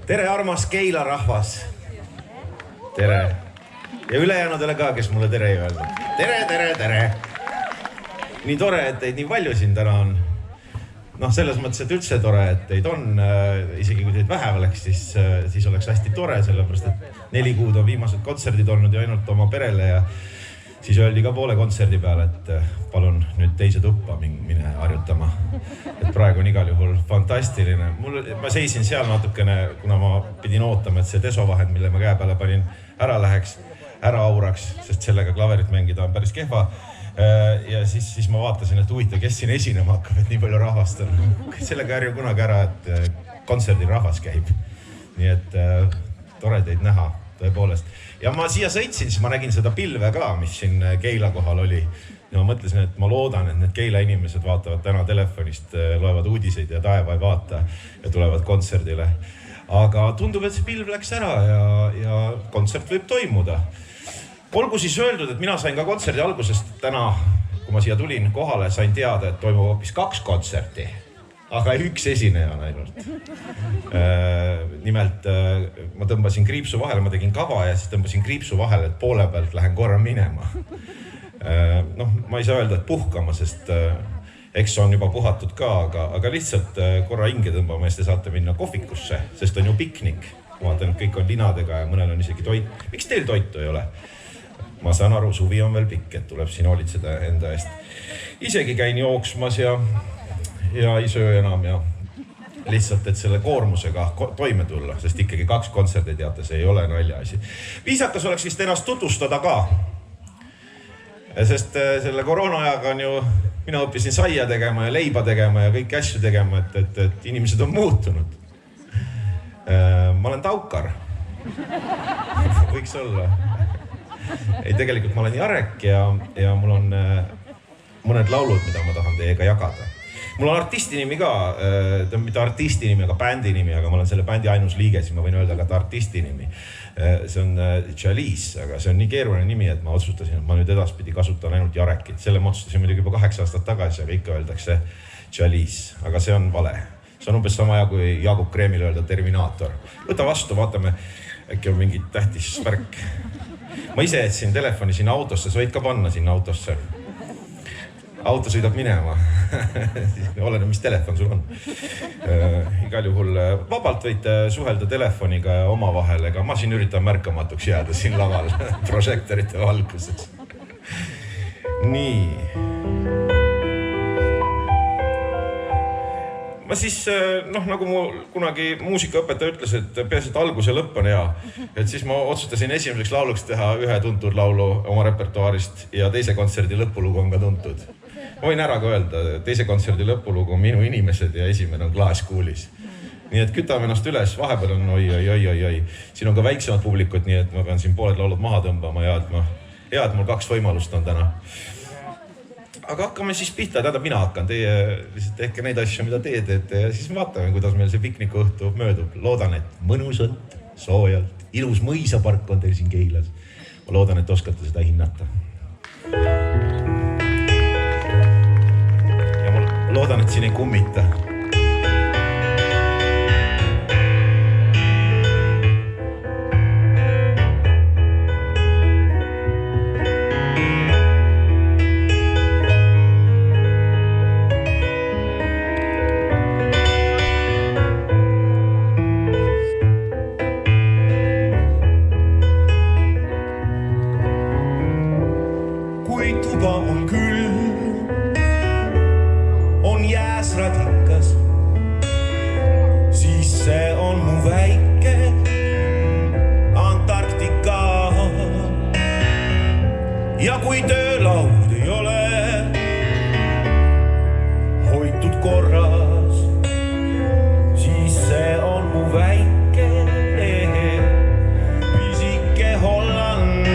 Tere, armas Keila rahvas. Tere. Ja ülejäänudele ka, kes mulle tere ei öelnud. Tere, tere, tere. Nii tore, et teid nii palju siin täna on. Noh, selles mõttes, et üldse tore, et teid on. Isegi kui teid vähe oleks, siis oleks hästi tore, sellepärast, et 4 kuud on viimased kontserdid olnud ja ainult oma perele ja siis öeldi ka poole kontserdi peale, et palun nüüd teise tuppa mine harjutama. Et praegu on igal juhul fantastiline. Ma seisin seal natukene, kuna ma pidin ootama, et see desovahend, mille ma käe peale panin, ära läheks, ära auraks, sest sellega klaverit mängida on päris kehva. Ja siis ma vaatasin, et huvitav, kes siin esinema hakkab, et nii palju rahvast on. Sellega ärju kunagi ära, et kontserdil rahvas käib. Nii et tore teid näha, tõepoolest. Ja ma siia sõitsin, siis ma nägin seda pilve ka, mis siin Keila kohal oli. Ja ma mõtlesin, et ma loodan, et need Keila inimesed vaatavad täna telefonist, loevad uudiseid ja taeva ei vaata ja tulevad kontserdile. Aga tundub, et see pilv läks ära ja kontsert võib toimuda. Olgu siis öeldud, et mina sain ka kontserdi algusest täna, kui ma siia tulin kohale, sain teada, et toimub hoopis 2 kontserti. Aga 1 esineja on ainult. Nimelt ma tõmbasin kriipsu vahele, ma tegin kava ja siis tõmbasin kriipsu vahele, et poole pealt lähen korra minema. Noh, ma ei saa öelda, et puhkama, sest eks on juba puhatud ka, aga lihtsalt korra hinge tõmbama ja te saate minna kohvikusse, sest on ju piknik. Ma vaatan, et kõik on linadega ja mõnel on isegi toit. Miks teil toitu ei ole? Ma saan aru, suvi on veel pikk, et tuleb siin hoolitseda enda eest. Isegi käin jooksmas ja ei söö enam ja lihtsalt, et selle koormusega toime tulla, sest ikkagi 2 kontserdi teate, see ei ole nalja asi. Viisakas oleks vist ennast tutvustada ka, sest selle koroona ajaga on ju, mina õppisin saia tegema ja leiba tegema ja kõiki asju tegema, et inimesed on muutunud. Ma olen Taukar. Võiks olla. Ei, tegelikult ma olen Jarek ja mul on mõned laulud, mida ma tahan teiega jagada. Mul on artisti nimi ka, mitte artisti nimi, aga bändi nimi, aga ma olen selle bändi ainus liige, siis ma võin öelda ka artisti nimi. See on Chalice, aga see on nii keeruline nimi, et ma otsustasin, et ma nüüd edaspidi kasutan ainult Jarekit. Selle ma otsustasin muidugi juba 8 aastat tagasi, aga ikka öeldakse Chalice, aga see on vale. See on umbes sama ja kui Jaagup Kreemil öelda Terminaator. Võta vastu, vaatame, äkki on mingi tähtis värk. Ma ise jätsin telefoni sinna autosse, sa võid ka panna sinna autosse. Auto sõidab minema. Olene, mis telefon sul on. Igal juhul vabalt võite suhelda telefoniga ja oma vahel, ega ma siin üritan märkamatuks jääda siin laval prožektorite valguses. Nii. Ma siis, nagu mu kunagi muusikaõpetaja ütles, et peaasi, et algus ja lõpp on hea. Et siis ma otsustasin esimeseks lauluks teha 1 tuntud laulu oma repertuaarist ja teise kontserdi lõpulugu on ka tuntud. Ma võin ära ka öelda, teise kontserdi lõpulugu on Minu inimesed ja esimene on Klaaskuulis. Nii et kütame ennast üles, vahepeal on oi. Siin on ka väiksemad publikud, nii et ma pean siin pooled laulud maha tõmbama ja et mul 2 võimalust on täna. Aga hakkame siis pihta, tähendab mina hakkan, teie lihtsalt tehke neid asju, mida teie teete ja siis vaatame, kuidas meil see pikniku õhtu möödub. Loodan, et mõnusalt, soojalt, ilus mõisapark on teil siin Keilas. Ma loodan, et oskate seda hinnata. Ja ma loodan, et siin ei kummita. Ja kui töölaud ei ole hoitud korras, siis see on mu väike pisike Holland.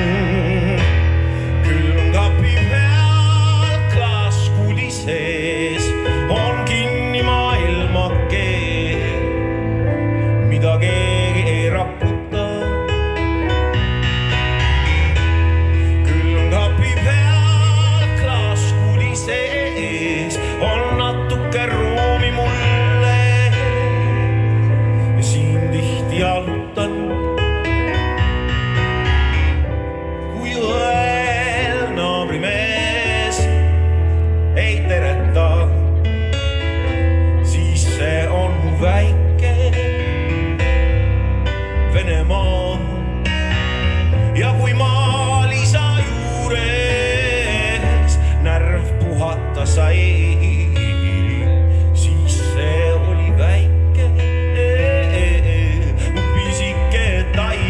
Külmkapi peal klaaskuuli sees on kinni maailmakeel, mida keegi ei raputa. Ja jalutan. Kui õel naabrimees ei tereta, siis see on mu väike Venemaa. Ja kui maalisa juures närv puhata sai, siis see oli väike mu pisike tai.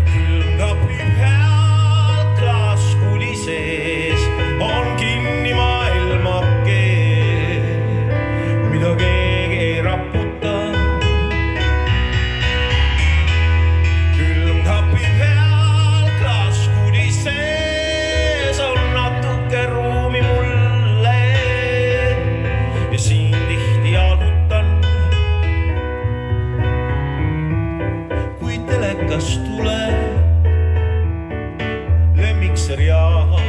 Külmkapi peal klaaskuli sees on kinni maailmake, mida keegi ei raputa. Külmkapi peal klaaskuli sees on natuke ruumi mulle ja siin tihti jalutan. Kui telekas tuleb lemmikseriaal,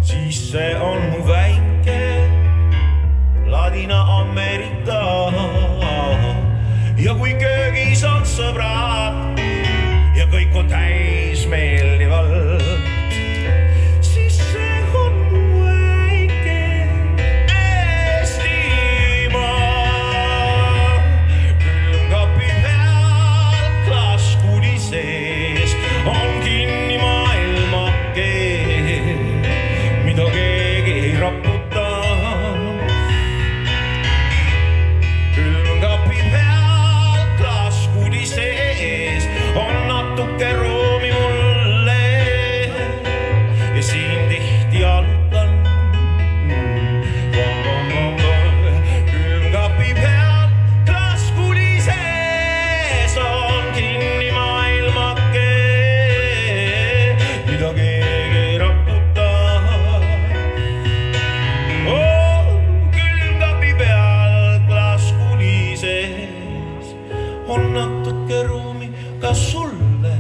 siis see on mu väike Ladina-Ameerika. Ja kui köögis on sõbrad ja kõik on täis meeldivalt, siis see on mu väike Eestimaa. Külmkapi peal klaaskuli sees on kinni maailmake, mida keegi ei raputa. Külmkapi peal klaaskuli sees on natuke ruumi mulle ja siin tihti jalutan. Külmkapi peal klaaskuli sees on kinni maailmake, mida keegi ei raputa. Külmkapi peal klaaskuli sees on natuke ruumi ka sulle.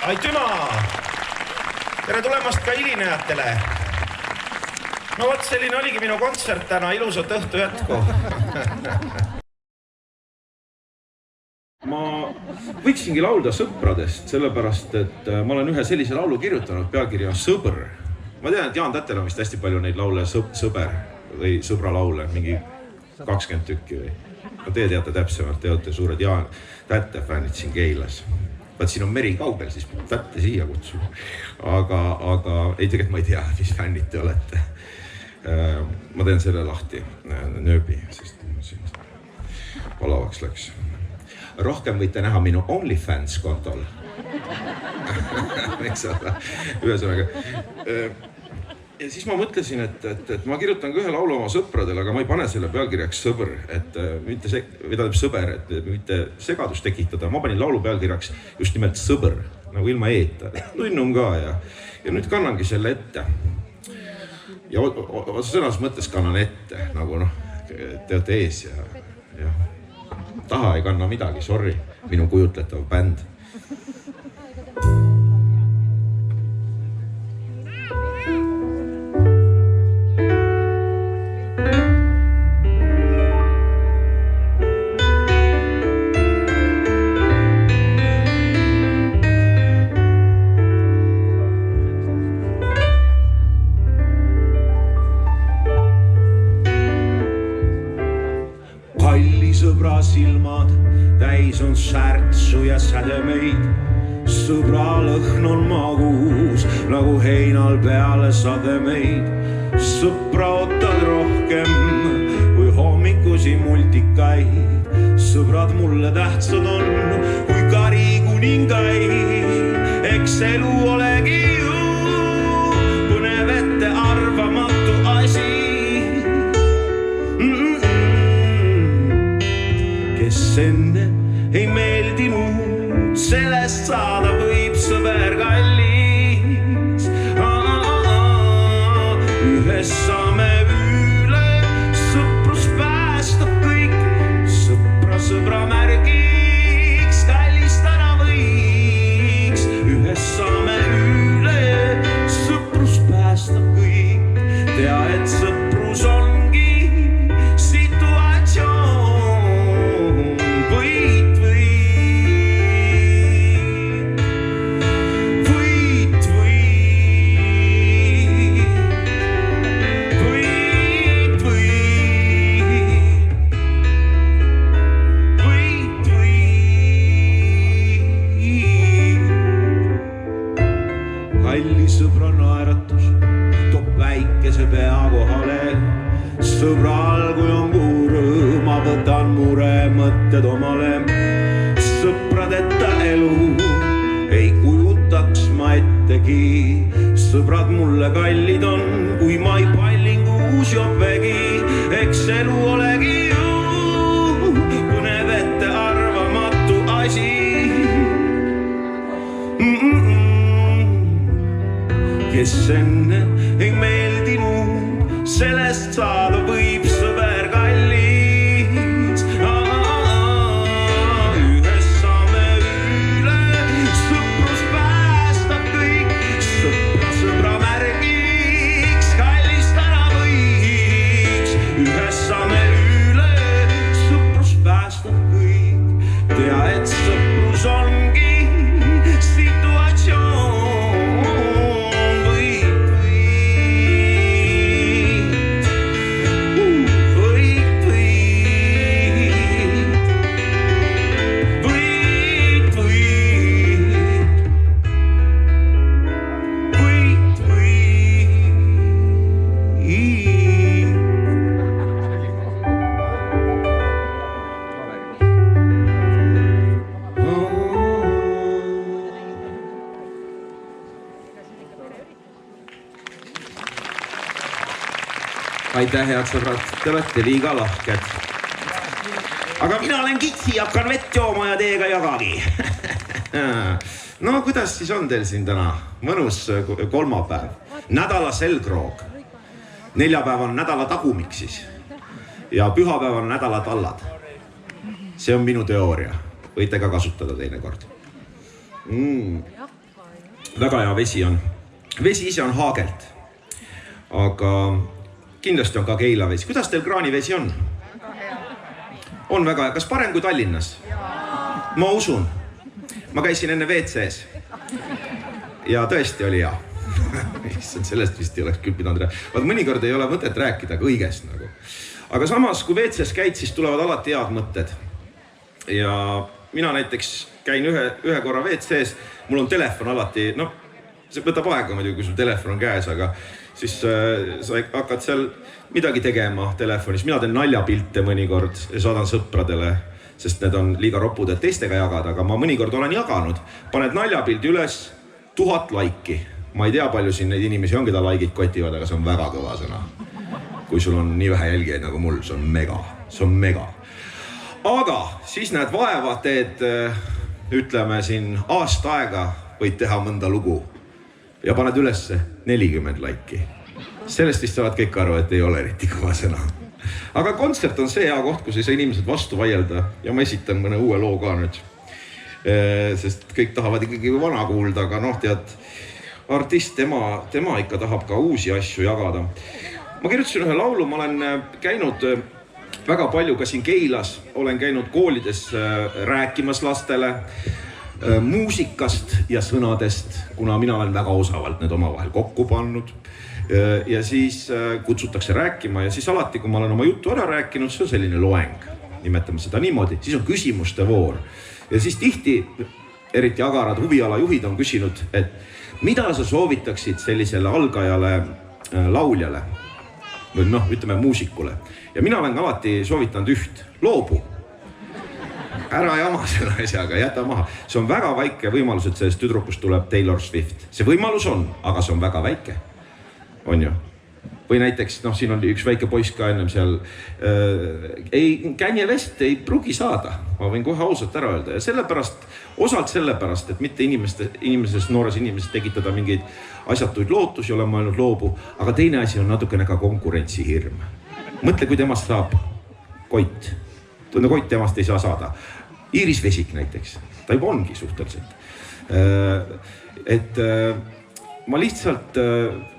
Aitüma! Tere tulemast ka hilinejatele! No vot, selline oligi minu kontsert täna, ilusat õhtu jätku. Ma võiksingi laulda sõpradest, sellepärast, et ma olen ühe sellise laulu kirjutanud, pealkiri on Sõber. Ma tean, et Jaan Tätel on vist hästi palju neid laule sõber või sõbra laule, mingi 20 tükki või. No te teate täpsemalt, te olete suured Jaan Tätte fännid siin Keilas. Vaat siin on meri kaugel, siis Tätte siia kutsu. Aga ei, tegelikult ma ei tea, mis fännid te olete. Ma teen selle lahti nööbi, sest palavaks läks. Rohkem võite näha minu OnlyFans kontol. Ühesõnaga. Ja siis ma mõtlesin, et ma kirjutan ka ühe laulu oma sõpradele, aga ma ei pane selle pealkirjaks Sõber, et mitte segadust tekitada. Ma panin laulu pealkirjaks just nimelt Sõber, nagu ilma eeta. Tunnum ka ja nüüd kannangi selle ette. Ja sõnas mõttes kannan ette, nagu te olete ees ja taha ei kanna midagi, sorry, minu kujutletav bänd. Sõbra silmad täis on särtsu ja sädemeid. Sõbra lõhn on magus nagu heinal peale sademeid. Sõpra ootad rohkem kui hommikusi multikaid. Sõbrad mulle tähtsad on kui kari kuningaid. Eks elu olegi ju põnev ette arvamatu asi. Kes enne ei meeldinud, sellest saada võib sõber kallis. kalli sõbra naeratus toob väikese pea kohale. Sõbral, kui on kuurõõm, ma võtan mure mõtted omale. Sõpradeta elu ei kujutaks ma ettegi. Sõbrad mulle kallid on, kui ma ei pallinguus jopegi. Eks elu olegi ju põnev ette arvamatu asi. Kes enne ei meeldinud, sellest saada võib sõber kallis. Ühes saame üle, sõprus päästab kõik. Sõbra märgiks, kallist ära võiks. Ühes saame üle, sõprus päästab kõik. Tea, et sõprus ongi situatsioon. Aitäh, head sõbrad, te olete liiga lahked. Aga mina olen kitsi, hakkan vett jooma ja teiega jagagi. No kuidas siis on teil siin täna? Mõnus kolmapäev. Nädala selgroog. Neljapäev on nädala tagumik siis. Ja pühapäev on nädala tallad. See on minu teooria. Võite ka kasutada teinekord. Väga hea vesi on. Vesi ise on haagelt. Aga kindlasti on ka Keila vesi. Kuidas teil kraanivesi on? On väga hea. Kas parem kui Tallinnas? Ma usun. Ma käisin enne WC-s. Ja tõesti oli hea. Sellest vist ei oleks küll pidanud rääkida. Mõnikord ei ole mõtet rääkida kõigest. Aga samas, kui WC-s käid, siis tulevad alati head mõtted. Ja mina näiteks käin ühe korra WC-s. Mul on telefon alati, see võtab aega muidugi, kui sul telefon on käes, aga siis sa hakkad seal midagi tegema telefonis. Mina teen naljapilte mõnikord ja saadan sõpradele, sest need on liiga ropud, et teistega jagada, aga ma mõnikord olen jaganud. Paned naljapildi üles 1000 laiki. Ma ei tea, palju siin neid inimesi on, keda laikid kotivad, aga see on väga kõva sõna. Kui sul on nii vähe jälgijaid nagu mul, see on mega. See on mega. Aga siis näed vaeva, teed, ütleme siin aasta aega võid teha mõnda lugu. Ja paned ülesse 40 laiki. Sellest vist saavad kõik aru, et ei ole eriti kõva sõna. Aga kontsert on see hea koht, kus ei saa inimesed vastu vaielda. Ja ma esitan mõne uue loo ka nüüd. Sest kõik tahavad ikkagi vana kuulda, aga tead, artist, tema ikka tahab ka uusi asju jagada. Ma kirjutasin ühe laulu, ma olen käinud väga palju ka siin Keilas. Olen käinud koolides rääkimas lastele muusikast ja sõnadest, kuna mina olen väga osavalt need omavahel kokku pannud. Ja siis kutsutakse rääkima ja siis alati, kui ma olen oma juttu ära rääkinud, see on selline loeng, nimetame seda niimoodi, siis on küsimuste voor. Ja siis tihti, eriti agarad huvialajuhid on küsinud, et mida sa soovitaksid sellisele algajale lauljale või ütleme muusikule. Ja mina olen alati soovitanud üht, loobu. Ära jama selle asjaga, jäta maha. See on väga väike võimalus, et sellest tüdrukust tuleb Taylor Swift. See võimalus on, aga see on väga väike. On ju? Või näiteks, siin on üks väike poiss ka ennem seal. Kanye West ei pruugi saada. Ma võin kohe ausalt ära öelda. Ja osalt sellepärast, et mitte noores inimeses tekitada mingeid asjatuid lootusi, olen mõelnud loobu. Aga teine asi on natukene ka konkurentsihirm. Mõtle, kui temast saab Koit. Koit temast ei saa saada. Iiris Vesik näiteks. Ta juba ongi suhteliselt. Et ma lihtsalt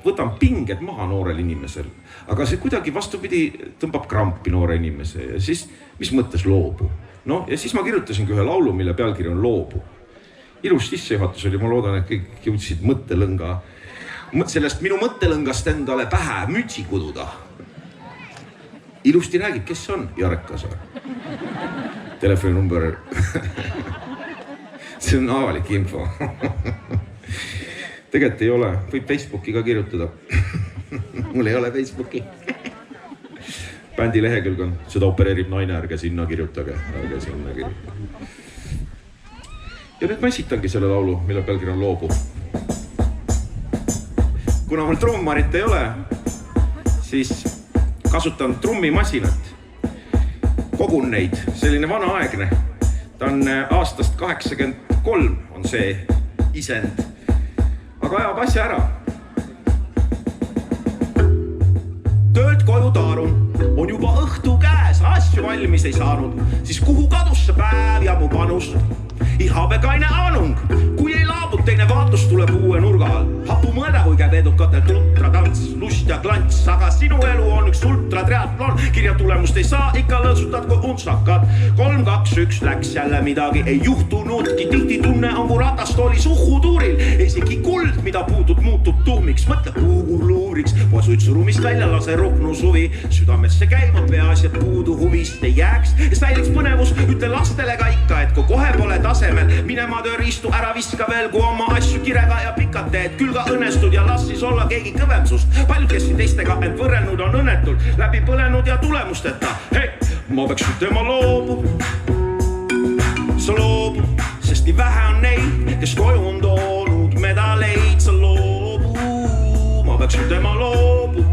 võtan pinged maha noorel inimesel. Aga see kuidagi vastupidi tõmbab krampi noore inimese. Ja siis, mis mõttes loobu? Ja siis ma kirjutasingi ühe laulu, mille pealkiri on Loobu. Ilus sissejuhatus oli, ma loodan, et kõik jõudsid mõttelõnga. Sellest minu mõttelõngast endale pähe mütsi kududa. Ilusti räägib, kes on Jarek Kasaar. Telefoninumber. See on avalik info. Tegelikult ei ole, võib Facebooki ka kirjutada. Mul ei ole Facebooki. Bändi lehekülg on, seda opereerib naine, ärge sinna kirjutage, ärge sinna kirjutage. Ja nüüd ma esitangi selle laulu, mille pealkiri on Loobu. Kuna mul trummarit ei ole, siis kasutan trummimasinat. Kogun neid, selline vanaaegne. Ta on aastast 83 on see isend. Aga ajab asja ära. Töölt koju taarun, on juba õhtu käes, asju valmis ei saanud. Siis kuhu kadus see päev ja mu panus? Ihabekaine anung, kui ei laabud teine vaatus tuleb uue nurga all. Hapu mõõda, kui käib edukatel tultra tants, lust ja klants. Aga sinu elu on üks ultra triatlon. Kirja tulemust ei saa, ikka lõõsutad kui untsakad. 3, 2, 1 läks jälle midagi ei juhtunudki. Tihti tunne on kui ratast oli suhutuuril. Isegi kuld, mida puudud, muutub tuhmiks. Mõtle puugur luuriks, poe suitsurumist välja lase ruknu suvi. Südamesse käima peas ja puudu huvist ei jääks. Ja säiliks põnevus, ütle lastele ka ikka, et kui kohe pole tasemel, minema tööriistu ära viska veel, kui oma asju kirega ja pikad teed. Küll ka õnnestud ja las siis olla keegi kõvemsust. Paljud, kes siin teistega end võrrelnud on õnnetul, läbi põlenud ja tulemusteta. Hei, ma peaks ütlema loobu. Sa loobu, sest nii vähe on neid, kes koju on toonud medaleid. Sa loobu, ma peaks ütlema loobu.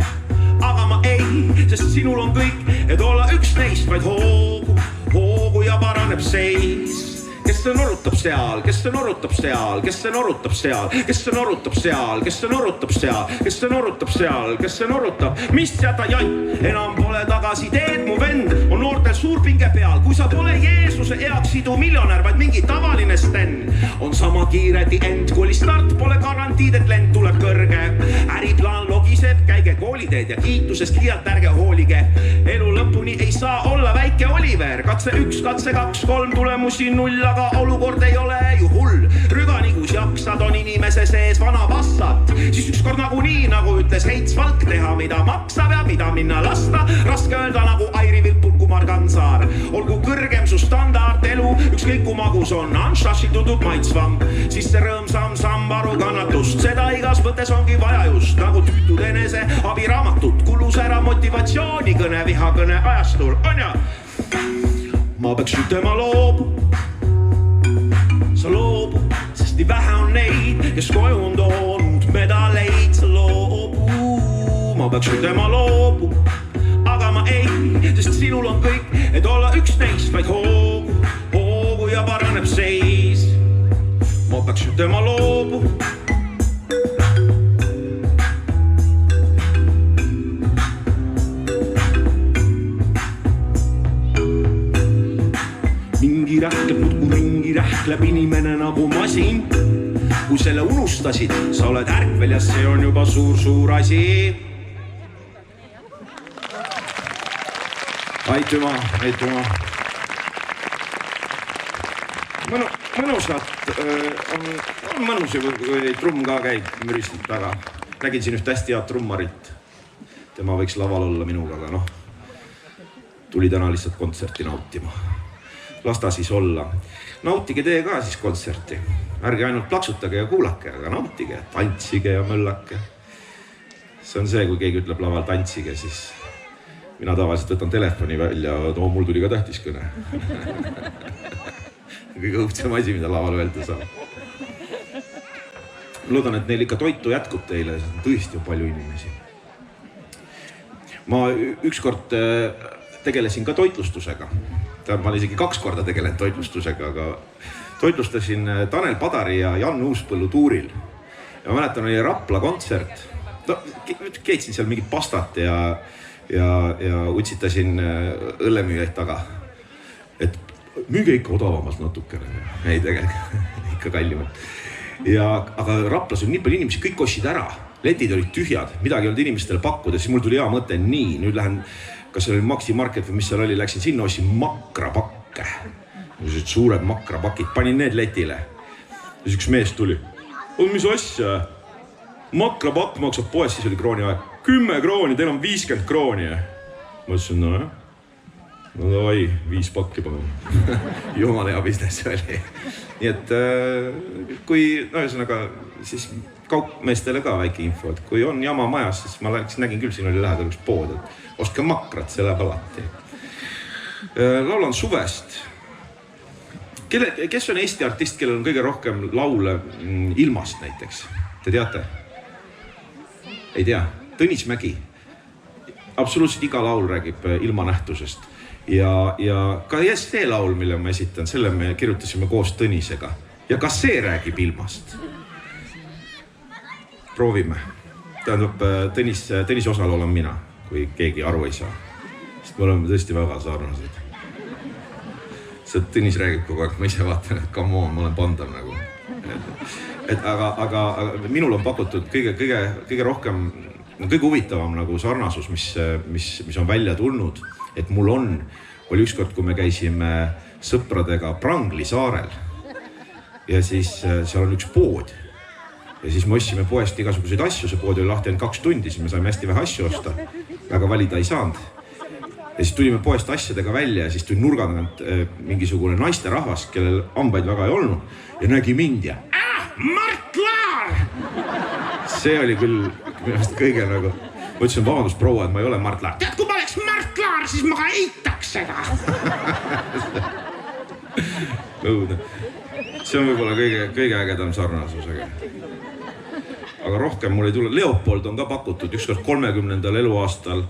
Aga ma ei, sest sinul on kõik, et olla üks neist, vaid hoogu ja paraneb seis. Kes see norutab seal, kes see norutab seal, kes see norutab seal, kes see norutab seal, kes see norutab seal, kes see norutab seal, kes see norutab. Mis jäta jant, enam pole tagasi teed, mu vend on noortel suur pinge peal. Kui sa pole Jeesuse heaks sidu miljonär, vaid mingi tavaline Sten, on sama kiireti end, kui oli start, pole garantiid, et lend tuleb kõrge. Äriplaan logiseb, käige kooliteed ja kiitusest liialt ärge hoolige. Elu lõpuni ei saa olla väike Oliver, katse 1, katse 2, 3, tulemusi 0, aga olukord ei ole ju hull. Rügani, kus jaksad, on inimese sees vana vassat. Siis ükskord nagunii, nagu ütles Heits Valk, teha mida maksab ja mida minna lasta. Raske öelda nagu Airi Vilpul Kumar Kansaar. Olgu kõrgem su standard elu, ükskõik kui magus on. Anšaši tundub maitsvam, siis see rõõmsam sambaru kannatust. Seda igas mõttes ongi vaja just, nagu tüütud enese abiraamatut. Kulus ära motivatsiooni kõne, vihakõne ajastul, on ja? Ma peaks ütlema loobu. Sa loobu, sest nii vähe on neid, kes koju on toonud medaleid. Sa loobu, ma peaks ütlema loobu. Aga ma ei, sest sinul on kõik, et olla üks neist, vaid hoogu ja paraneb seis. Ma peaks ütlema loobu. Mingi rähkleb inimene nagu masin. Kui selle unustasid, sa oled ärkvel ja see on juba suur asi. Aitüma. Mõnusat on mõnus, kui trumm ka käib müristab taga. Nägin siin üht hästi head trummarit. Tema võiks laval olla minuga, aga noh. Tuli täna lihtsalt kontserti nautima. Las ta siis olla. Nautige tee ka siis kontserti. Ärge ainult plaksutage ja kuulake, aga nautige, tantsige ja möllake. See on see, kui keegi ütleb laval tantsige, siis mina tavaliselt võtan telefoni välja, mul tuli ka tähtis kõne. Kõige õhtsem asi, mida laval öelda saab. Loodan, et neil ikka toitu jätkub teile, tõesti on palju inimesi. Ma ükskord tegelesin ka toitlustusega. Ma olen isegi 2 korda tegelenud toitlustusega, aga toitlustasin Tanel Padari ja Jan Uuspõllu tuuril. Ja ma mäletan, oli Rapla kontsert. Keetsin seal mingit pastat ja utsitasin õllemüüjaid taga. Et müüge ikka odavamas natukene. Ei tegelikult, ikka kallimalt. Aga Raplas on nii palju inimesi, kõik ostsid ära. Letid olid tühjad, midagi ei olnud inimestele pakkuda. Siis mul tuli hea mõte, nii, nüüd lähen, kas see oli Maxi Market või mis seal oli, läksin sinna, ostsin makrapakke. Suured makrapakid, panin need letile. Ja siis üks mees tuli. Mis asja? Makrapakk maksab poes, siis oli krooni aeg. 10 krooni, teil on 50 krooni. Ma ütlesin, no jah. no davai, 5 pakki palun. Jumala hea business oli. Nii et kui, no ühesõnaga, siis kaupmeestele ka väike info, et kui on jama majas, siis ma nägin küll, siin oli lähedal üks pood, et ostke makrat, see läheb alati. Laulan suvest. Kes on Eesti artist, kellel on kõige rohkem laule ilmast näiteks? Te teate? Ei tea. Tõnis Mägi. Absoluutselt iga laul räägib ilmanähtusest. Ja ka see laul, mille ma esitan, selle me kirjutasime koos Tõnisega. Ja ka see räägib ilmast. Proovime. Tähendab, Tõnis osal olen mina, kui keegi aru ei saa. Sest me oleme tõesti väga sarnased. See Tõnis räägib kogu aeg, ma ise vaatan, et come on, ma olen pandam nagu. Aga minul on pakutud kõige rohkem, kõige huvitavam nagu sarnasus, mis on välja tulnud, et mul oli ükskord, kui me käisime sõpradega Prangli saarel ja siis seal on üks pood ja siis me ostsime poest igasuguseid asju, see pood oli lahti ainult 2 tundi, siis me saime hästi vähe asju osta, väga valida ei saanud. Ja siis tulime poest asjadega välja ja siis tuli nurga tagant mingisugune naisterahvas, kellel hambaid väga ei olnud ja nägi mind ja Mart Laar! See oli küll kõige nagu, ma ütlesin vabandust proua, et ma ei ole Mart Laar. Tead, kui ma oleks Mart Laar, siis ma ka eitaks seda. See on võib-olla kõige ägedam sarnasusega. Aga rohkem mul ei tule. Leopold on ka pakutud, ükskord 30. eluaastal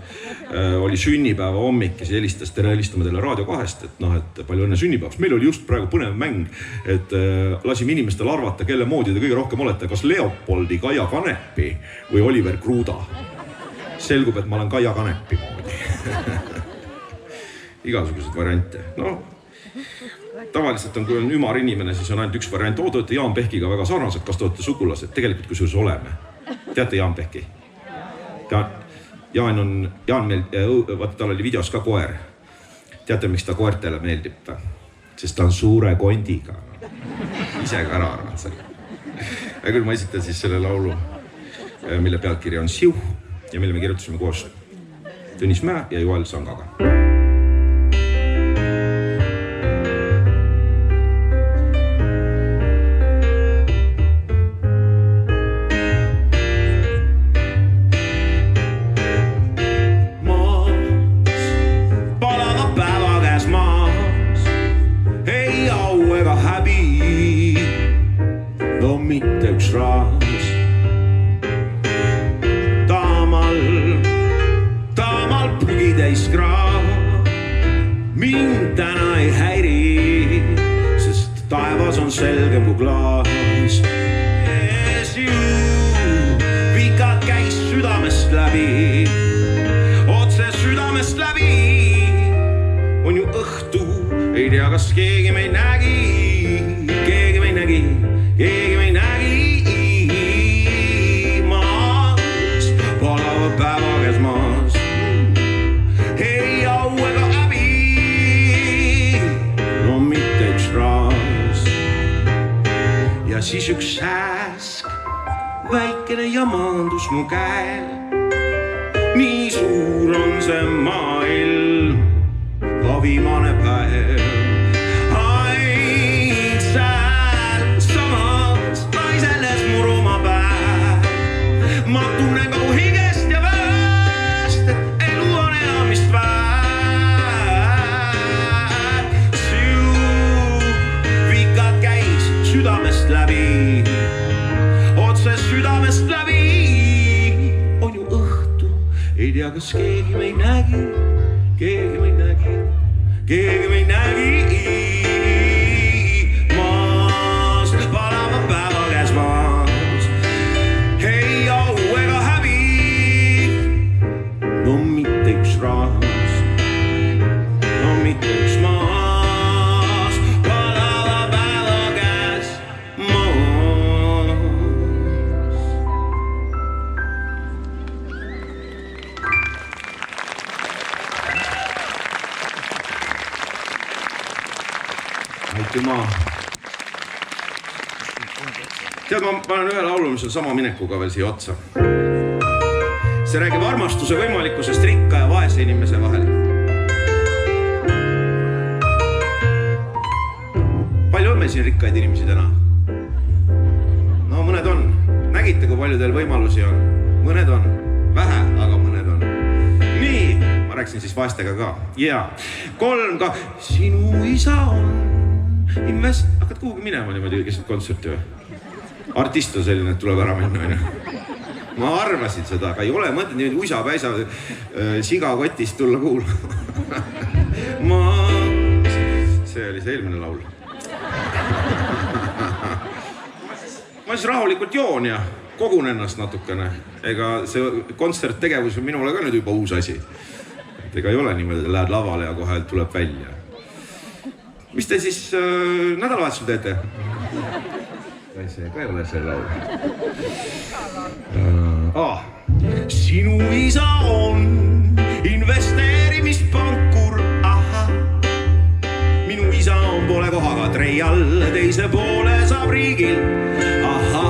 oli sünnipäeva hommik ja siis helistame teile Raadio 2-st, et palju õnne sünnipäevast. Meil oli just praegu põnev mäng, et lasime inimestel arvata, kelle moodi te kõige rohkem olete, kas Leopoldi, Kaia Kanepi või Oliver Kruda. Selgub, et ma olen Kaia Kanepi moodi. Igasugused variante. Tavaliselt on, kui on ümar inimene, siis on ainult üks variant. Te olete Jaan Pehkiga väga sarnased, kas te olete sugulased? Tegelikult kusjuures oleme. Teate Jaan Pehki? Jaan meil, vaata tal oli videos ka koer. Teate, miks ta koertele meeldib? Sest ta on suure kondiga. Ise ka ära arvad selle. Ja küll ma esitan siis selle laulu, mille pealkiri on Siuh ja mille me kirjutasime koos Tõnis Mäe ja Joel Sangaga. Mind täna ei häiri, sest taevas on selgem kui klaas. Vikad käis südamest läbi, otse südamest läbi. On ju õhtu, ei tea, kas keegi meid nägi. Keegi meid nägi, keegi meid nägi. Maas, palava päeva käes maas. Ei au ega häbi, no mitte üks raas. Ja siis üks sääsk, väikene jamaandus mu käel. Nii suur on see maailm, ka viimane päev. Aid sääl samas, naiselles mu roma päev. Ma tunnen kogu higest ja väest, et elu on enamist väär. Vikad käis südamest läbi, otse südamest läbi. On ju õhtu, ei tea, kas keegi meid nägi. Keegi meid nägi, keegi meid nägi. Maas, palava päeva käes maas. Ei au ega häbi, no mitte üks raas. No mitte üks maas, palava päeva käes maas. Aitüma. Tead, ma panen ühe laulu, mis on sama minekuga veel siia otsa. See räägib armastuse võimalikkusest rikka ja vaese inimese vahel. meil siin rikkaid inimesi täna? No mõned on. Nägite, kui palju teil võimalusi on? Mõned on. Vähe, aga mõned on. Nii, ma rääksin siis vaestega ka. Ja 3 ka. Sinu isa on hakkad kuhugi minema niimoodi keset kontserti või? Artist on selline, et tuleb ära minna. Ma arvasin seda, aga ei ole mõtet niimoodi uisa-päisa sigakotist tulla kuulma. See oli see eelmine laul. Ma siis rahulikult joon ja kogun ennast natukene. Ega see kontserttegevus on minule ka nüüd juba uus asi. Et ega ei ole niimoodi, lähed lavale ja kohe tuleb välja. Mis te siis nädalavahetusel teete? See ka ei ole see laul. Sinu isa on investeerimispankur, aha. Minu isa on poole kohaga trei all, teise poole saab riigil, aha.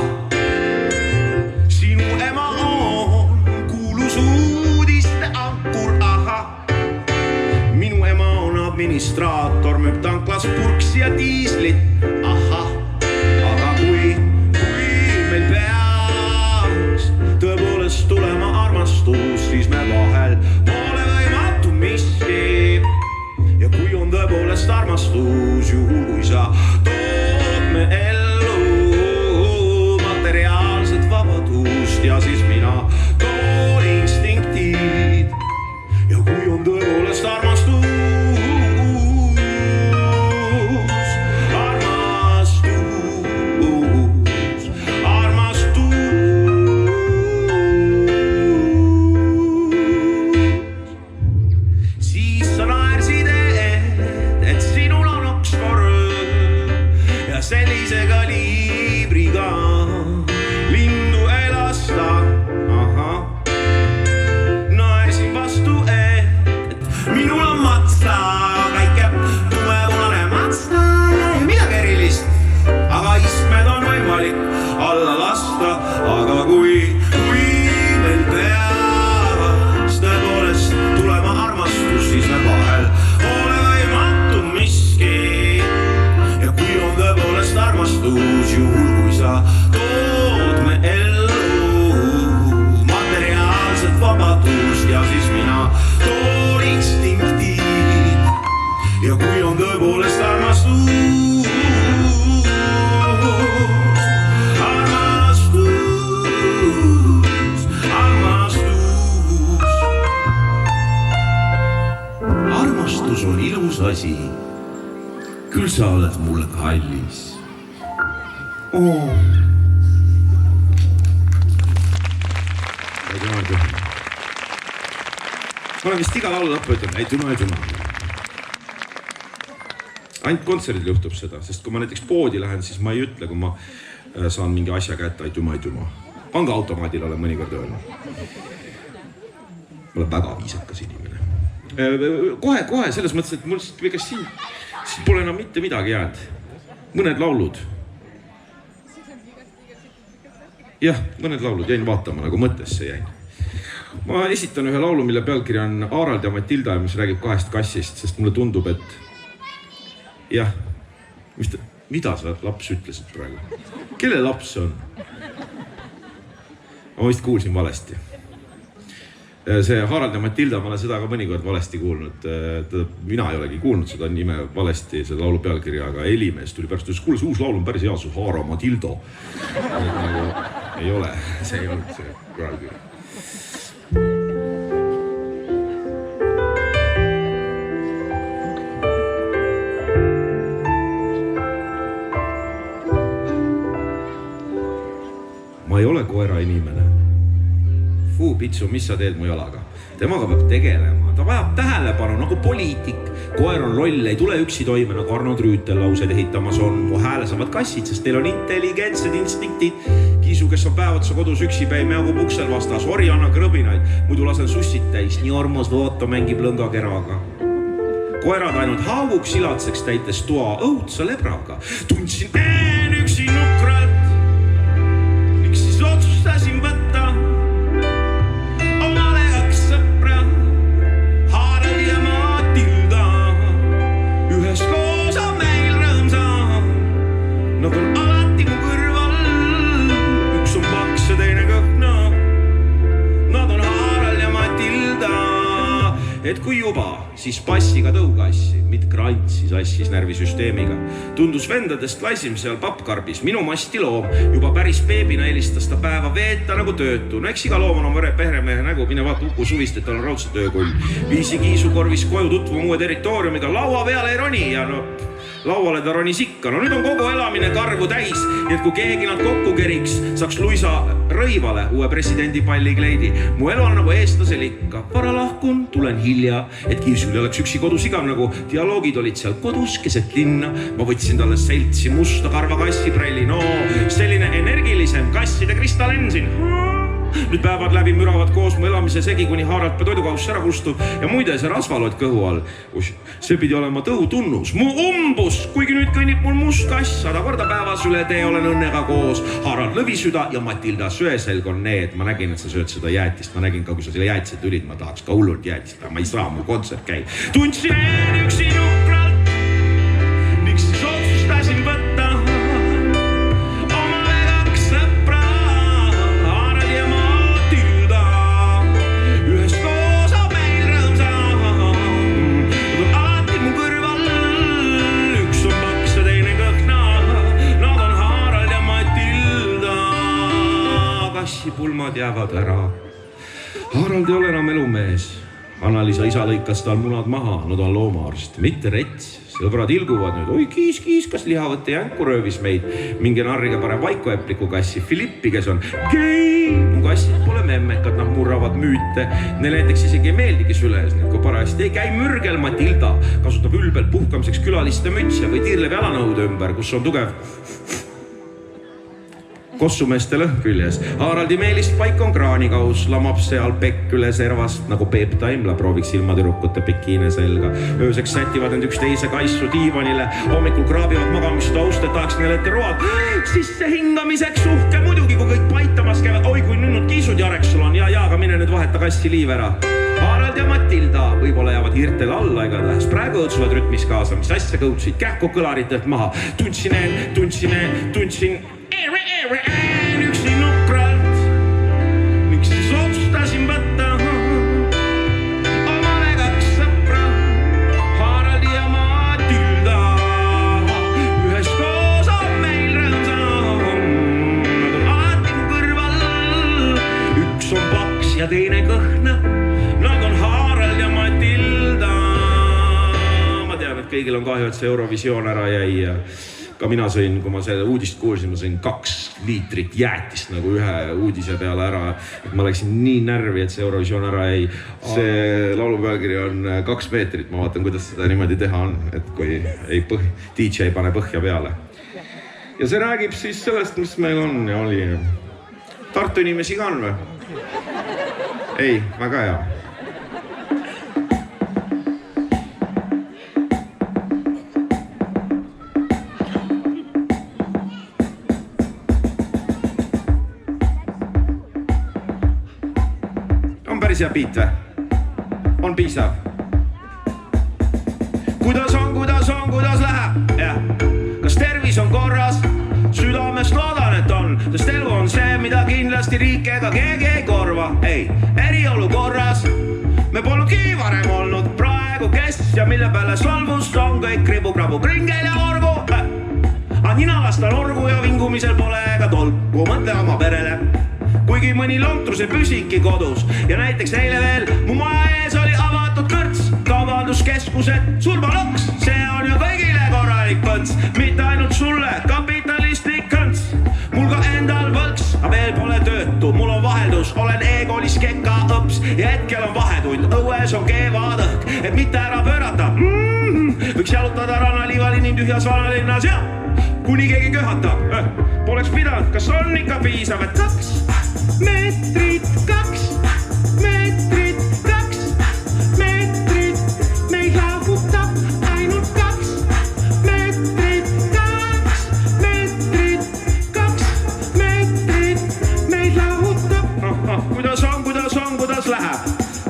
Sinu ema on kuulus uudiste ankur, aha. Minu ema on administraator, müüb tanklas purksi ja diislit, aha. Aga kui meil peaks tõepoolest tulema armastus, siis me vahel pole võimatu miski. Ja kui on tõepoolest armastus, juhul kui sa tood me ellu materiaalset vabadust ja siis mina toon instinktid. Ja kui on tõepoolest armastus, sellise kaliibriga lindu ei lasta, aha. Naersin vastu, et minul on matsa, väike tumepunane matsa ja midagi erilist, aga istmed on võimalik alla lasta, aga kui meil peaks tõepoolest tulema armastus, siis me vahel pole võimatu miski. Tõepoolest armastus, juhul kui sa tood me ellu materiaalset vabadust ja siis mina toon instinktid. Ja kui on tõepoolest armastus, armastus on ilus asi. Küll sa oled mulle kallis. Ma olen vist iga laulu lõppu ütlema, ei tuma. Ainult kontserdil juhtub seda, sest kui ma näiteks poodi lähen, siis ma ei ütle, kui ma saan mingi asja kätte, ei tuma. Pangaautomaadil olen mõnikord öelnud. Ma olen väga viisakas inimene. Kohe selles mõttes, et mul siin pole enam mitte midagi jäänud. Mõned laulud. Jah, mõned laulud jäin vaatama, nagu mõttesse jäin. Ma esitan ühe laulu, mille pealkiri on Harald ja Matilda, mis räägib 2 kassist, sest mulle tundub, et jah, mida sa laps ütlesid praegu? Kelle laps see on? Ma vist kuulsin valesti. See Harald ja Matilda, ma olen seda ka mõnikord valesti kuulnud. Mina ei olegi kuulnud seda nime valesti, seda laulu pealkirja, aga Helimees tuli pärast, kuule, see uus laul on päris hea, see Haara Matilda. Nagu ei ole, see ei olnud see pealkiri. Ma ei ole koera inimene. Pitsu, mis sa teed mu jalaga? Temaga peab tegelema, ta vajab tähelepanu nagu poliitik. Koer on loll, ei tule üksi toime, nagu Arno Trüütel laused ehitamas on. Mu hääle saavad kassid, sest teil on intelligentsed instinktid. Kiisu, kes on päevatsa kodus üksipäi, meagub uksel vastas. Ori anna krõbinaid, muidu lasen sussid täis. Nii armas vaata mängib lõngakeraga. Koerad ainult haavuks silatseks täites toa õudsa lebraga. Tundsin üksi nukralt, ning siis otsustasin võtta et kui juba, siis passiga tõukassi, mitte krantsi sassis närvisüsteemiga. Tundus vendadest klassim seal pappkarbis, minu masti loom, juba päris beebina helistas ta päeva veeta nagu töötu. No eks iga loom on oma pehremehe nägu, mine vaata Uku Suvist, et tal on raudse töökull. Viisi kiisu korvis koju tutvuma uue territooriumiga, laua peale ei roni ja no lauale ta ronis ikka. No nüüd on kogu elamine kargu täis, et kui keegi nad kokku keriks, saaks Luisa Rõivale uue presidendi pallikleidi. Mu elu on nagu eestlasel ikka. Vara lahkun, tulen hilja, et kiisul ei oleks üksi kodus igav nagu dialoogid olid seal kodus keset linna. Ma võtsin talle seltsi musta karva kassiprelli. No selline energilisem kasside kristalensin. Nüüd päevad läbi müravad koos mu elamise segi, kuni haaralt pa toidukauss ära kustub ja muide see rasvalood kõhu all. See pidi olema tõu tunnus. Mu umbus, kuigi nüüd kõnnib mul must kass, 100 korda päevas üle tee olen õnnega koos. Harald Lõvisüda ja Matilda Söeselg on need. Ma nägin, et sa sööd seda jäätist. Ma nägin ka, kui sa selle jäätise tulid, ma tahaks ka hullult jäätist. Ma ei saa, mu kontsert käib. Tundsin üksi nukralt, miks siis otsustasin võtta pulmad jäävad ära. Harald ei ole enam elumees. Anna-Liisa isa lõikas tal munad maha, no ta on loomaarst, mitte rets. Sõbrad ilguvad nüüd, oi kiis, kas lihavõtte jänku röövis meid. Mingi narriga parem Vaiko-Epliku kassi, Filippi, kes on gei. Mu kassid pole memmekad, nad murravad müüte. Neil näiteks isegi ei meeldigi süles, kui parajasti ei käi mürgel. Matilda kasutab ülbelt puhkamiseks külaliste mütse või tiirleb jalanõude ümber, kus on tugev kossumeeste lõhn küljes. Haraldi meelist paik on kraanikaus, lamab seal pekk üle servast nagu Peep Taimla prooviks ilmatüdrukute pekiine selga. Ööseks sätivad end üksteise kaissu diivanile, hommikul kraabivad magamistauste, tahaks neile ette road. Sisse hingamiseks uhke muidugi, kui kõik paitamas käivad. Oi, kui nüüd kiisud jareks sul on, ja aga mine nüüd vaheta kassi liiv ära. Harald ja Matilda võib-olla jäävad hirtel alla, ega tähes praegu õõtsuvad rütmis kaasa, mis asja kõutsid kähku kõlaritelt maha. Tundsin üksi nukralt, miks siis otsustasin võtta omale 2 sõpra, Haraldi ja Matilda. Üheskoos on meil rõõmsam, nad on alati mu kõrval, üks on paks ja teine kõhna, nad on Harald ja Matilda. Ma tean, et kõigil on kahju, et see Eurovisioon ära jäi ja ka mina sõin, kui ma selle uudist kuulsin, ma sõin 2 liitrit jäätist nagu ühe uudise peale ära. Et ma läksin nii närvi, et see Eurovisioon ära jäi. See laulu pealkiri on 2 meetrit. Ma vaatan, kuidas seda niimoodi teha on, et kui DJ ei pane põhja peale. Ja see räägib siis sellest, mis meil on ja oli. Tartu inimesi ka on või? Ei, väga hea. Päris hea beat või? On piisav? Kuidas läheb? Ja. Kas tervis on korras? Südamest loodan, et on. Sest elu on see, mida kindlasti riik ega keegi ei korva. Ei, eriolu korras. Me polnudki varem olnud praegu kes ja mille peale solvus on kõik kribu-krabu kringel ja orgu. Nina lastan orgu ja vingumisel pole ega tolku. Mõtle oma perele. Kuigi mõni lontrus ei püsiki kodus ja näiteks eile veel mu maja ees oli avatud kõrts, kaubanduskeskused, surmaloks, see on ju kõigile korralik põnts, mitte ainult sulle, kapitalistlik kõnts. Mul ka endal võlks, aga veel pole töötu, mul on vaheldus, olen e-koolis keka õps ja hetkel on vahetund, õues on keevad õhk, et mitte ära pöörata. Võiks jalutada rannaliivalini tühjas vanalinnas ja kuni keegi köhatab, poleks pidanud, kas on ikka piisav, et 2 meetrit, 2 meetrit, 2 meetrit, meid lahutab ainult 2 meetrit, 2 meetrit, 2 meetrit, meid lahutab. Kuidas läheb?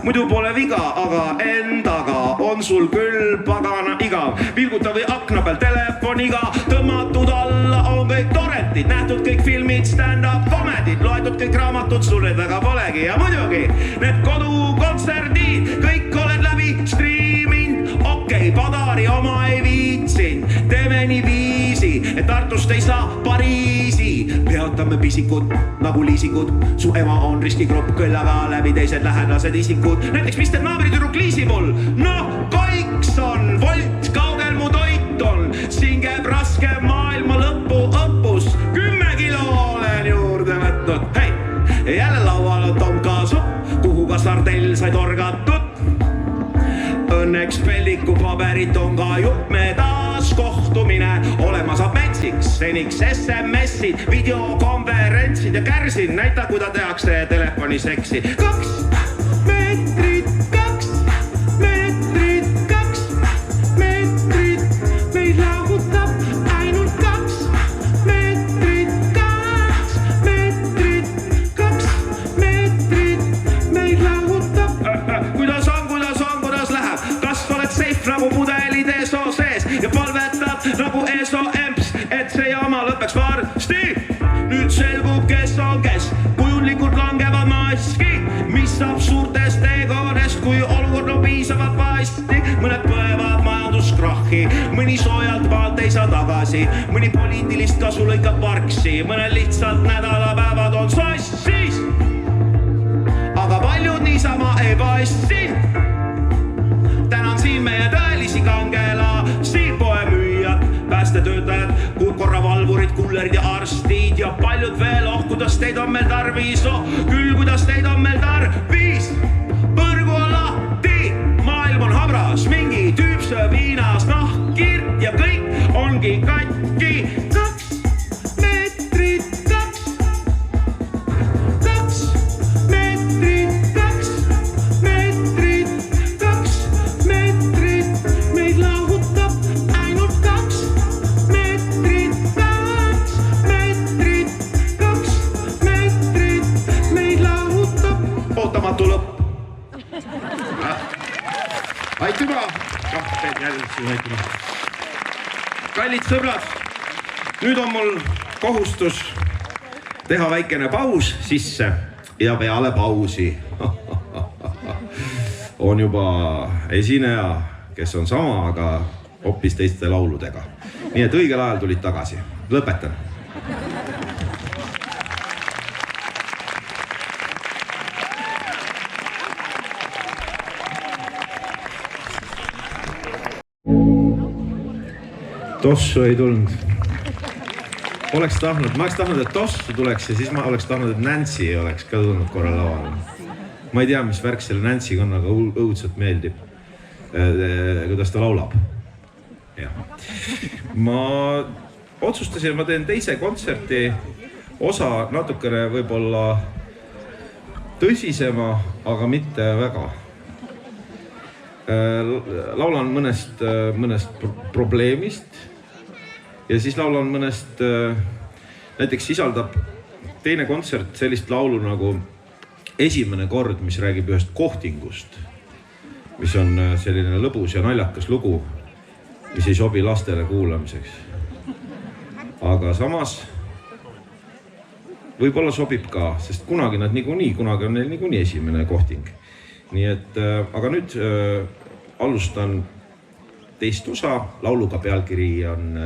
Muidu pole viga, aga endaga on sul küll pagana igav. Vilguta või akna peal telefoniga, tõmmatud alla on kõik torrentid, nähtud kõik filmid, stand-up komedid, loetud kõik raamatud, sul need väga polegi ja muidugi need kodukontserdid, kõik oled läbi striimin, okei, Padari oma ei viitsin. Teeme nii viisi, et Tartust ei saa Pariisi. Peatame pisikut nagu liisikud. Su ema on riskigrupp, kõllaga läbi teised lähedased isikud. Näiteks pisted naabritüdruk liisi mul. No, koiks on, volt, kaugel mu toit on. Siin käib raske maailma lõppu õppus. 10 kilo olen juurde võtnud. Hei, jälle laual on tomkasupp, kuhu ka sardell sai torgatud. Õnneks pelliku paberit on ka jupp, me taas kohtumine. Olema saab metsiks, seniks SMS-id, videokonverentsid ja kärsin. Näita, kuida tehakse telefoniseksi. 2 meetrit, 2 meetrit, 2 meetrit. Meid lahutab ainult 2 meetrit, 2 meetrit, 2 meetrit. Meid lahutab. Kuidas läheb? Kas oled safe nagu pudelid ESO sees ja palvetad nagu ESO emps, et see jama lõpeks varsti? Nüüd selgub, kes on kes, kujunlikud langevad maski. Mis saab suurtest egodest, kui olukord on piisavalt vasti? Mõned põevad majanduskrahhi, mõni soojalt maalt ei saa tagasi, mõni poliitilist kasu lõikab parksi, mõnel lihtsalt nädalapäevad on sassis. Aga paljud niisama ei passi. Tänan siin meie tõelisi kangelasi, poemüüjad, päästetöötajad, korravalvurid, kullerid ja arstid ja paljud veel. Kuidas teid on meil tarvis, küll kuidas teid on meil tarvis. Põrgu on lahti, maailm on habras, mingi tüüp sööb viinas nahkirt ja kõik ongi katki. 2 meetrit, 2 meetrit, 2 meetrit, 2 meetrit. Meid lahutab ainult 2 meetrit, 2 meetrit, 2 meetrit. Meid lahutab. Ootamatu lõpp. Aitüma. Kallid sõbrad, nüüd on mul kohustus teha väikene paus sisse ja peale pausi on juba esineja, kes on sama, aga hoopis teiste lauludega. Nii et õigel ajal tulid tagasi. Lõpetan. Tossu ei tulnud. Ma oleks tahtnud, et Tossu tuleks ja siis ma oleks tahtnud, et Nancy oleks ka tulnud korra lauale. Ma ei tea, mis värk selle Nancy on, aga õudselt meeldib, kuidas ta laulab. Ma otsustasin, ma teen teise kontserti osa natukene võib-olla tõsisema, aga mitte väga. Laulan mõnest probleemist ja siis laulan mõnest, näiteks sisaldab teine kontsert sellist laulu nagu Esimene kord, mis räägib ühest kohtingust, mis on selline lõbus ja naljakas lugu, mis ei sobi lastele kuulamiseks. Aga samas võib-olla sobib ka, sest kunagi on neil niikuinii esimene kohting. Nii et, aga nüüd alustan teist osa, lauluga pealkiri on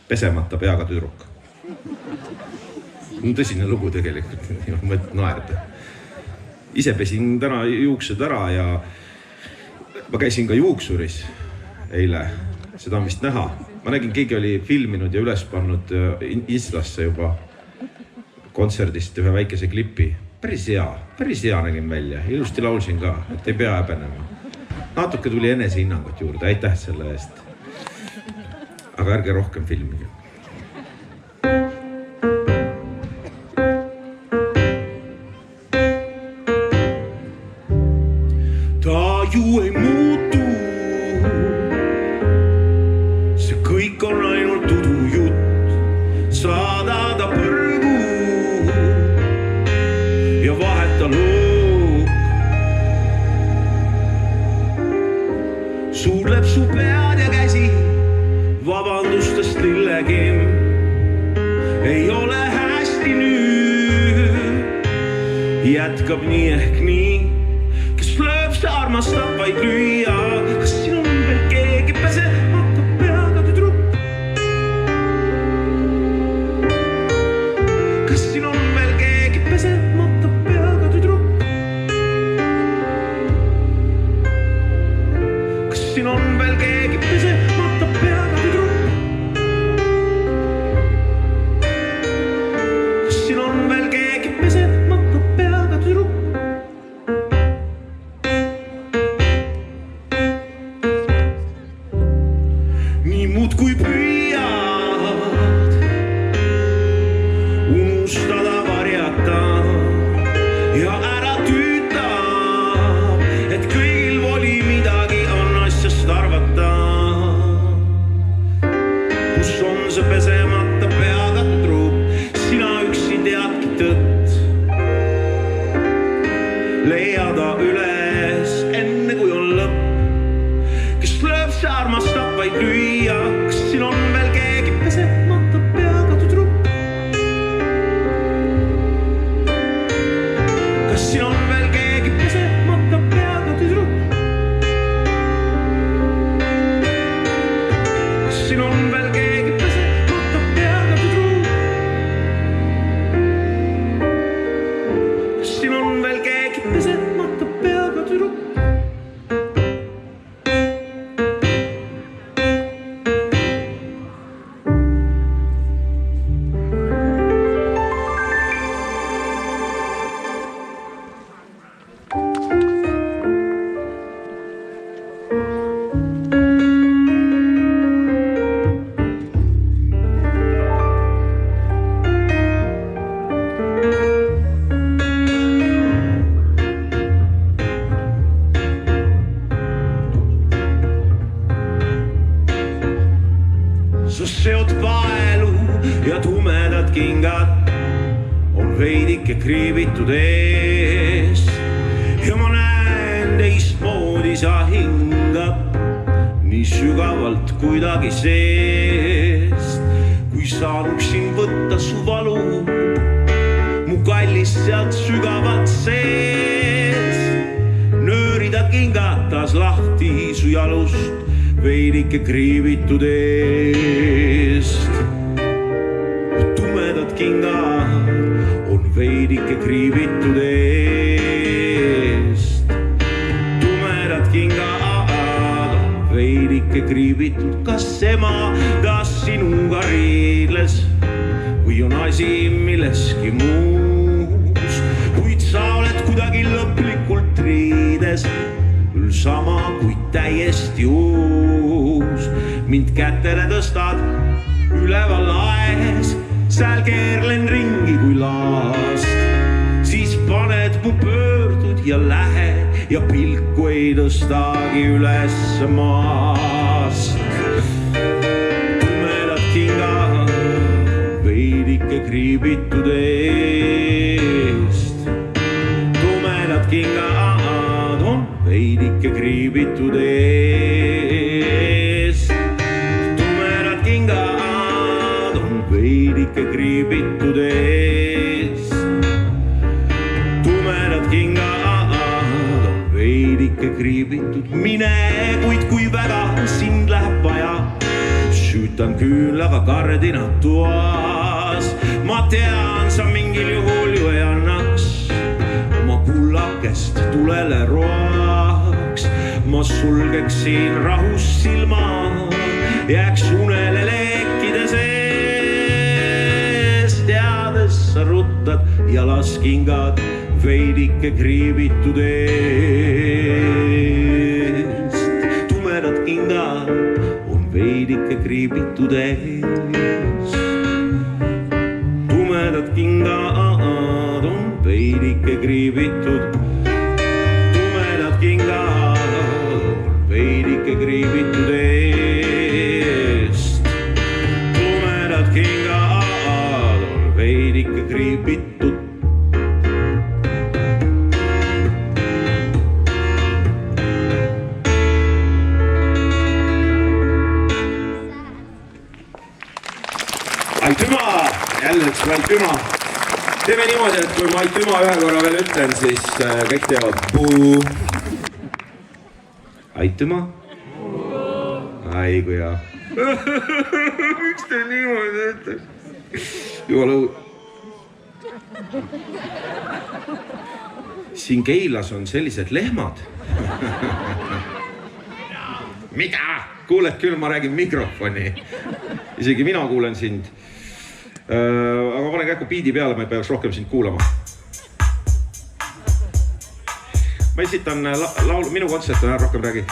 Pesemata peaga tüdruk. Tõsine lugu tegelikult, mõt naerda. Ise pesin täna juuksed ära ja ma käisin ka juuksuris eile, seda on vist näha. Ma nägin, keegi oli filminud ja üles pannud Instasse juba kontserdist ühe väikese klipi. Päris hea nägin välja, ilusti laulsin ka, et ei pea häbenema. Natuke tuli enesehinnangut juurde, aitäh selle eest. Aga ärge rohkem filmige. Ta ju ei muutu, see kõik on ainult udujutt, saada ta põrgu ja vaheta loog. Suudleb su pead ja käsi, vabandustest lillegem. Ei ole hästi nüüd, jätkab nii ehk nii, kes lööb see arm armastab vaid lüüa. Kas siin on veel keegi pesemata peaga tüdruk? Kas siin on veel keegi pesemata peaga tüdruk? Kas siin on veel keegi pesemata peaga tüdruk? Kas siin on veel keegi pesemata peaga tüdruk? Nii muud kui püüad unustada, varjata ja ära tüütab, et kõigil voli midagi on asjast arvata. Kus on see pesemata peaga tüdruk, sina üksi teadki tõtt. Leia ta üles enne kui on lõpp, kes lööb, see armastab vaid lüüa. Kas siin on veel keegi pesemata peaga tüdruk? Kas siin on veel keegi pesemata peaga tüdruk? Kas siin on veel keegi pesemata peaga tüdruk? Kas siin on veel keegi pesemata peaga tüdruk? Sa seod paelu ja tumedad kingad on veidike kriibitud ees. Ja ma näen teistmoodi sa hingad nii sügavalt kuidagi seest. Kui saanuksin võtta su valu, mu kallis sealt sügavalt seest. Nöörida kingad taas lahti su jalust veidike kriibitud eest. Tumedad kingad on veidike kriibitud eest. Tumedad kingad on veidike kriibitud. Kas ema taas sinuga riidles või on asi milleski muus? Kuid sa oled kuidagi lõplikult riides, küll sama kui täiesti uus. Mind kätele tõstad üleval laes, sääl keerlen ringi kui laast. Siis paned mu pöördud ja lähed ja pilku ei tõstagi üles maast. Tumedad kingad veidike kriibitud eest. Tumedad kingad on veidike kriibitud eest. Tumedad kingad on veidike kriibitud eest. Tumedad kingad on veidike kriibitud. Mine, kuid kui väga sind läheb vaja, süütan küünlaga kardinad toas. Ma tean, sa mingil juhul ju ei annaks oma kullakest tulele roaks. Ma sulgeksin rahus silmad, jääks unele leekide sees. Teades sa ruttad ja laskingad veidike kriibitud eest. Tumedad kingad on veidike kriibitud eest. Tumedad kingad on veidike kriibitud. Tumedad kingad on veidike kriibitud eest. Tumedad kingad on veidike kriibitud. Aitüma! Jälle üks Aitüma. Teeme niimoodi, et kui ma Aitüma ühe korra veel ütlen, siis kõik teevad puu. Aitüma. Ai kui hea. Miks te niimoodi ütleks? Jumala õud. Siin Keilas on sellised lehmad. Mida? Kuuled küll, ma räägin mikrofoni. Isegi mina kuulen sind. Aga panen käiku biidi peale, ma ei peaks rohkem sind kuulama. Ma esitan laulu, minu kontsert on rohkem räägi.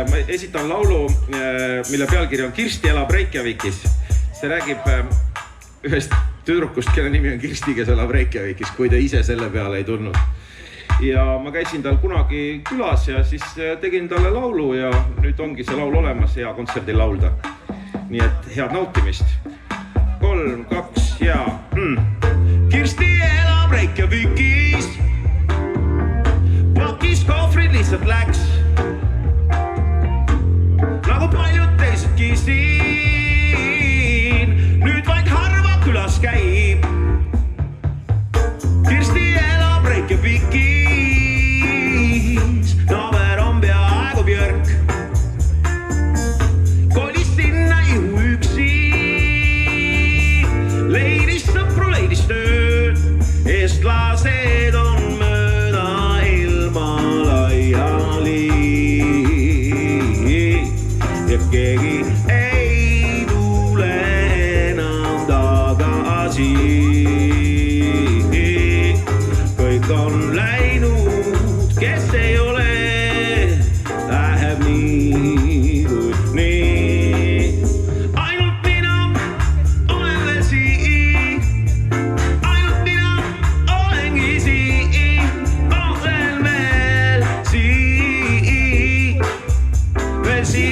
Ma esitan laulu, mille pealkiri on Kirsti elab Reykjavikis. See räägib ühest tüdrukust, kelle nimi on Kirsti, kes elab Reykjavikis, kui ta ise selle peale ei tulnud. Ja ma käisin tal kunagi külas ja siis tegin talle laulu ja nüüd ongi see laul olemas hea kontserdil laulda. Nii et head nautimist. 3, 2 ja... Kirsti elab Reykjavikis. Pakis kohvrid lihtsalt läks. Nagu paljud teisedki siin. Nüüd vaid harva külas käib. Kirsti elab Reykjavikis. Naaber on peaaegu Björk. Kolis sinna ihu üksi. Leidis sõpru, leidis tööd. Eestlased on mööda ilma laiali. Ja keegi ei tule enam tagasi. Kõik on läinud, kes ei ole, läheb nii kui nii. Ainult mina olen veel siin. Ainult mina olengi siin. Olen veel siin. Veel siin.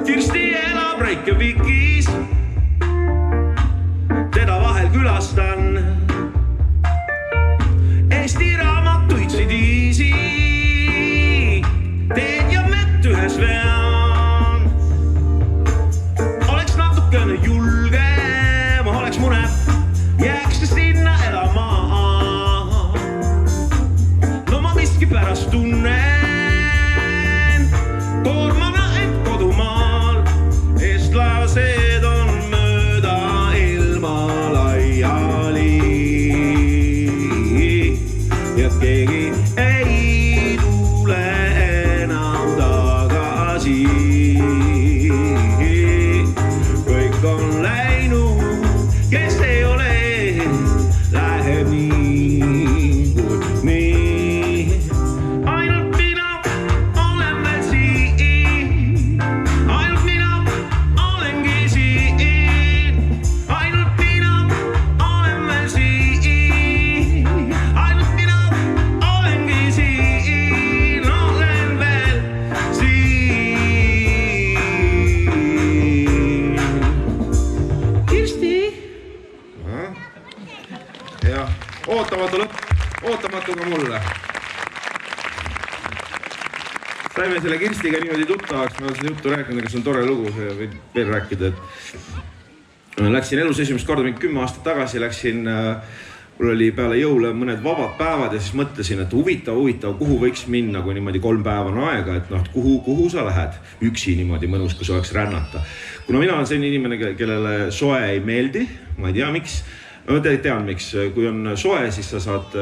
Kirsti elab Reykjavikis. Teda vahel külastan. Eesti raamatuid sidiisi. Teed ja mett ühes vean. Oleks natukene julgem, oleks mune. Jääks ta sinna elama. No ma miski pärast tunnen. Koormana end kodumaal. Eestlased on mööda ilma laiali. Ja keegi ei tule enam tagasi. Kõik on läinud, kes ei ole, läheb nii kui nii. Ainult mina olen veel siin. Ainult mina olengi siin. Ainult mina olen veel siin. Ainult mina olengi siin. Olen veel siin. Kirsti. Ja ootamatu lõpp, ootamatu ka mulle. Saime selle Kirstiga niimoodi tuttavaks, ma olen seda juttu rääkinud, aga see on tore lugu, see võid veel rääkida, et läksin elus esimest korda mingi 10 aastat tagasi, mul oli peale jõule mõned vabad päevad ja siis mõtlesin, et huvitav, kuhu võiks minna, kui niimoodi 3 päeva on aega, et noh, kuhu sa lähed üksi niimoodi mõnus, kui sa oleks rännata. Kuna mina olen selline inimene, kellele soe ei meeldi, ma ei tea miks, ma tean miks, kui on soe, siis sa saad,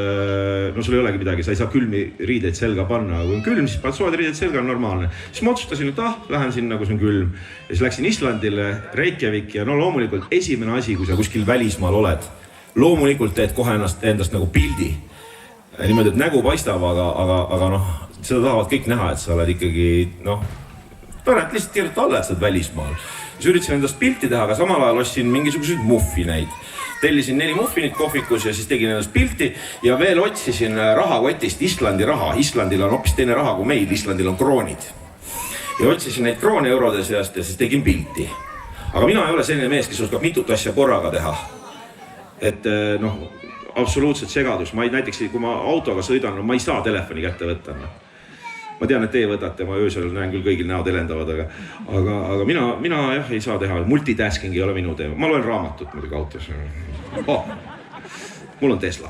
no sul ei olegi midagi, sa ei saa külmi riideid selga panna, kui on külm, siis paned soed riideid selga, on normaalne. Siis ma otsustasin, et lähen sinna, kus on külm. Ja siis läksin Islandile, Reykjaviki ja no loomulikult esimene asi, kui sa kuskil välismaal oled, loomulikult teed kohe endast nagu pildi. Niimoodi, et nägu paistab, aga noh, seda tahavad kõik näha, et sa oled ikkagi, noh, tore, et lihtsalt kirjuta alla, et sa oled välismaal. Siis üritasin endast pilti teha, aga samal ajal ostsin mingisuguseid muffineid. Tellisin 4 muffinit kohvikus ja siis tegin endast pilti ja veel otsisin rahakotist Islandi raha. Islandil on hoopis teine raha kui meil, Islandil on kroonid. Ja otsisin neid kroone eurode seast ja siis tegin pilti. Aga mina ei ole selline mees, kes oskab mitut asja korraga teha. Et noh, absoluutselt segadus. Ma näiteks, kui ma autoga sõidan, ma ei saa telefoni kätte võtta. Ma tean, et teie võtate, ma öösel näen küll kõigil näod helendavad, aga mina jah ei saa teha. Multitasking ei ole minu teema. Ma loen raamatut muidugi autos. Mul on Tesla.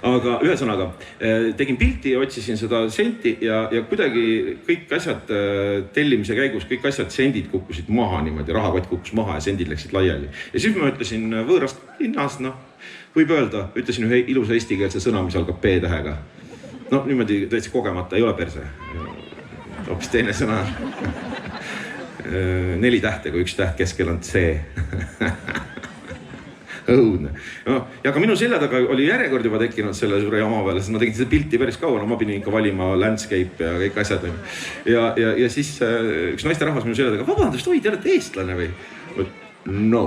Aga ühesõnaga, tegin pilti ja otsisin seda senti ja kuidagi kõik asjad tellimise käigus, kõik asjad, sendid kukkusid maha niimoodi, rahakott kukkus maha ja sendid läksid laiali. Ja siis ma ütlesin võõrast linnas, võib öelda, ütlesin ühe ilusa eestikeelse sõna, mis algab P-tähega. Niimoodi täitsa kogemata, ei ole perse. Hoopis teine sõna. 4 tähte, kui 1 täht keskel on C. Õudne. Ja ka minu selja taga oli järjekord juba tekkinud selle suure jama peale, sest ma tegin seda pilti päris kaua, ma pidin ikka valima landscape ja kõik asjad. Ja siis üks naisterahvas minu selja taga, vabandust, oi, te olete eestlane või? No.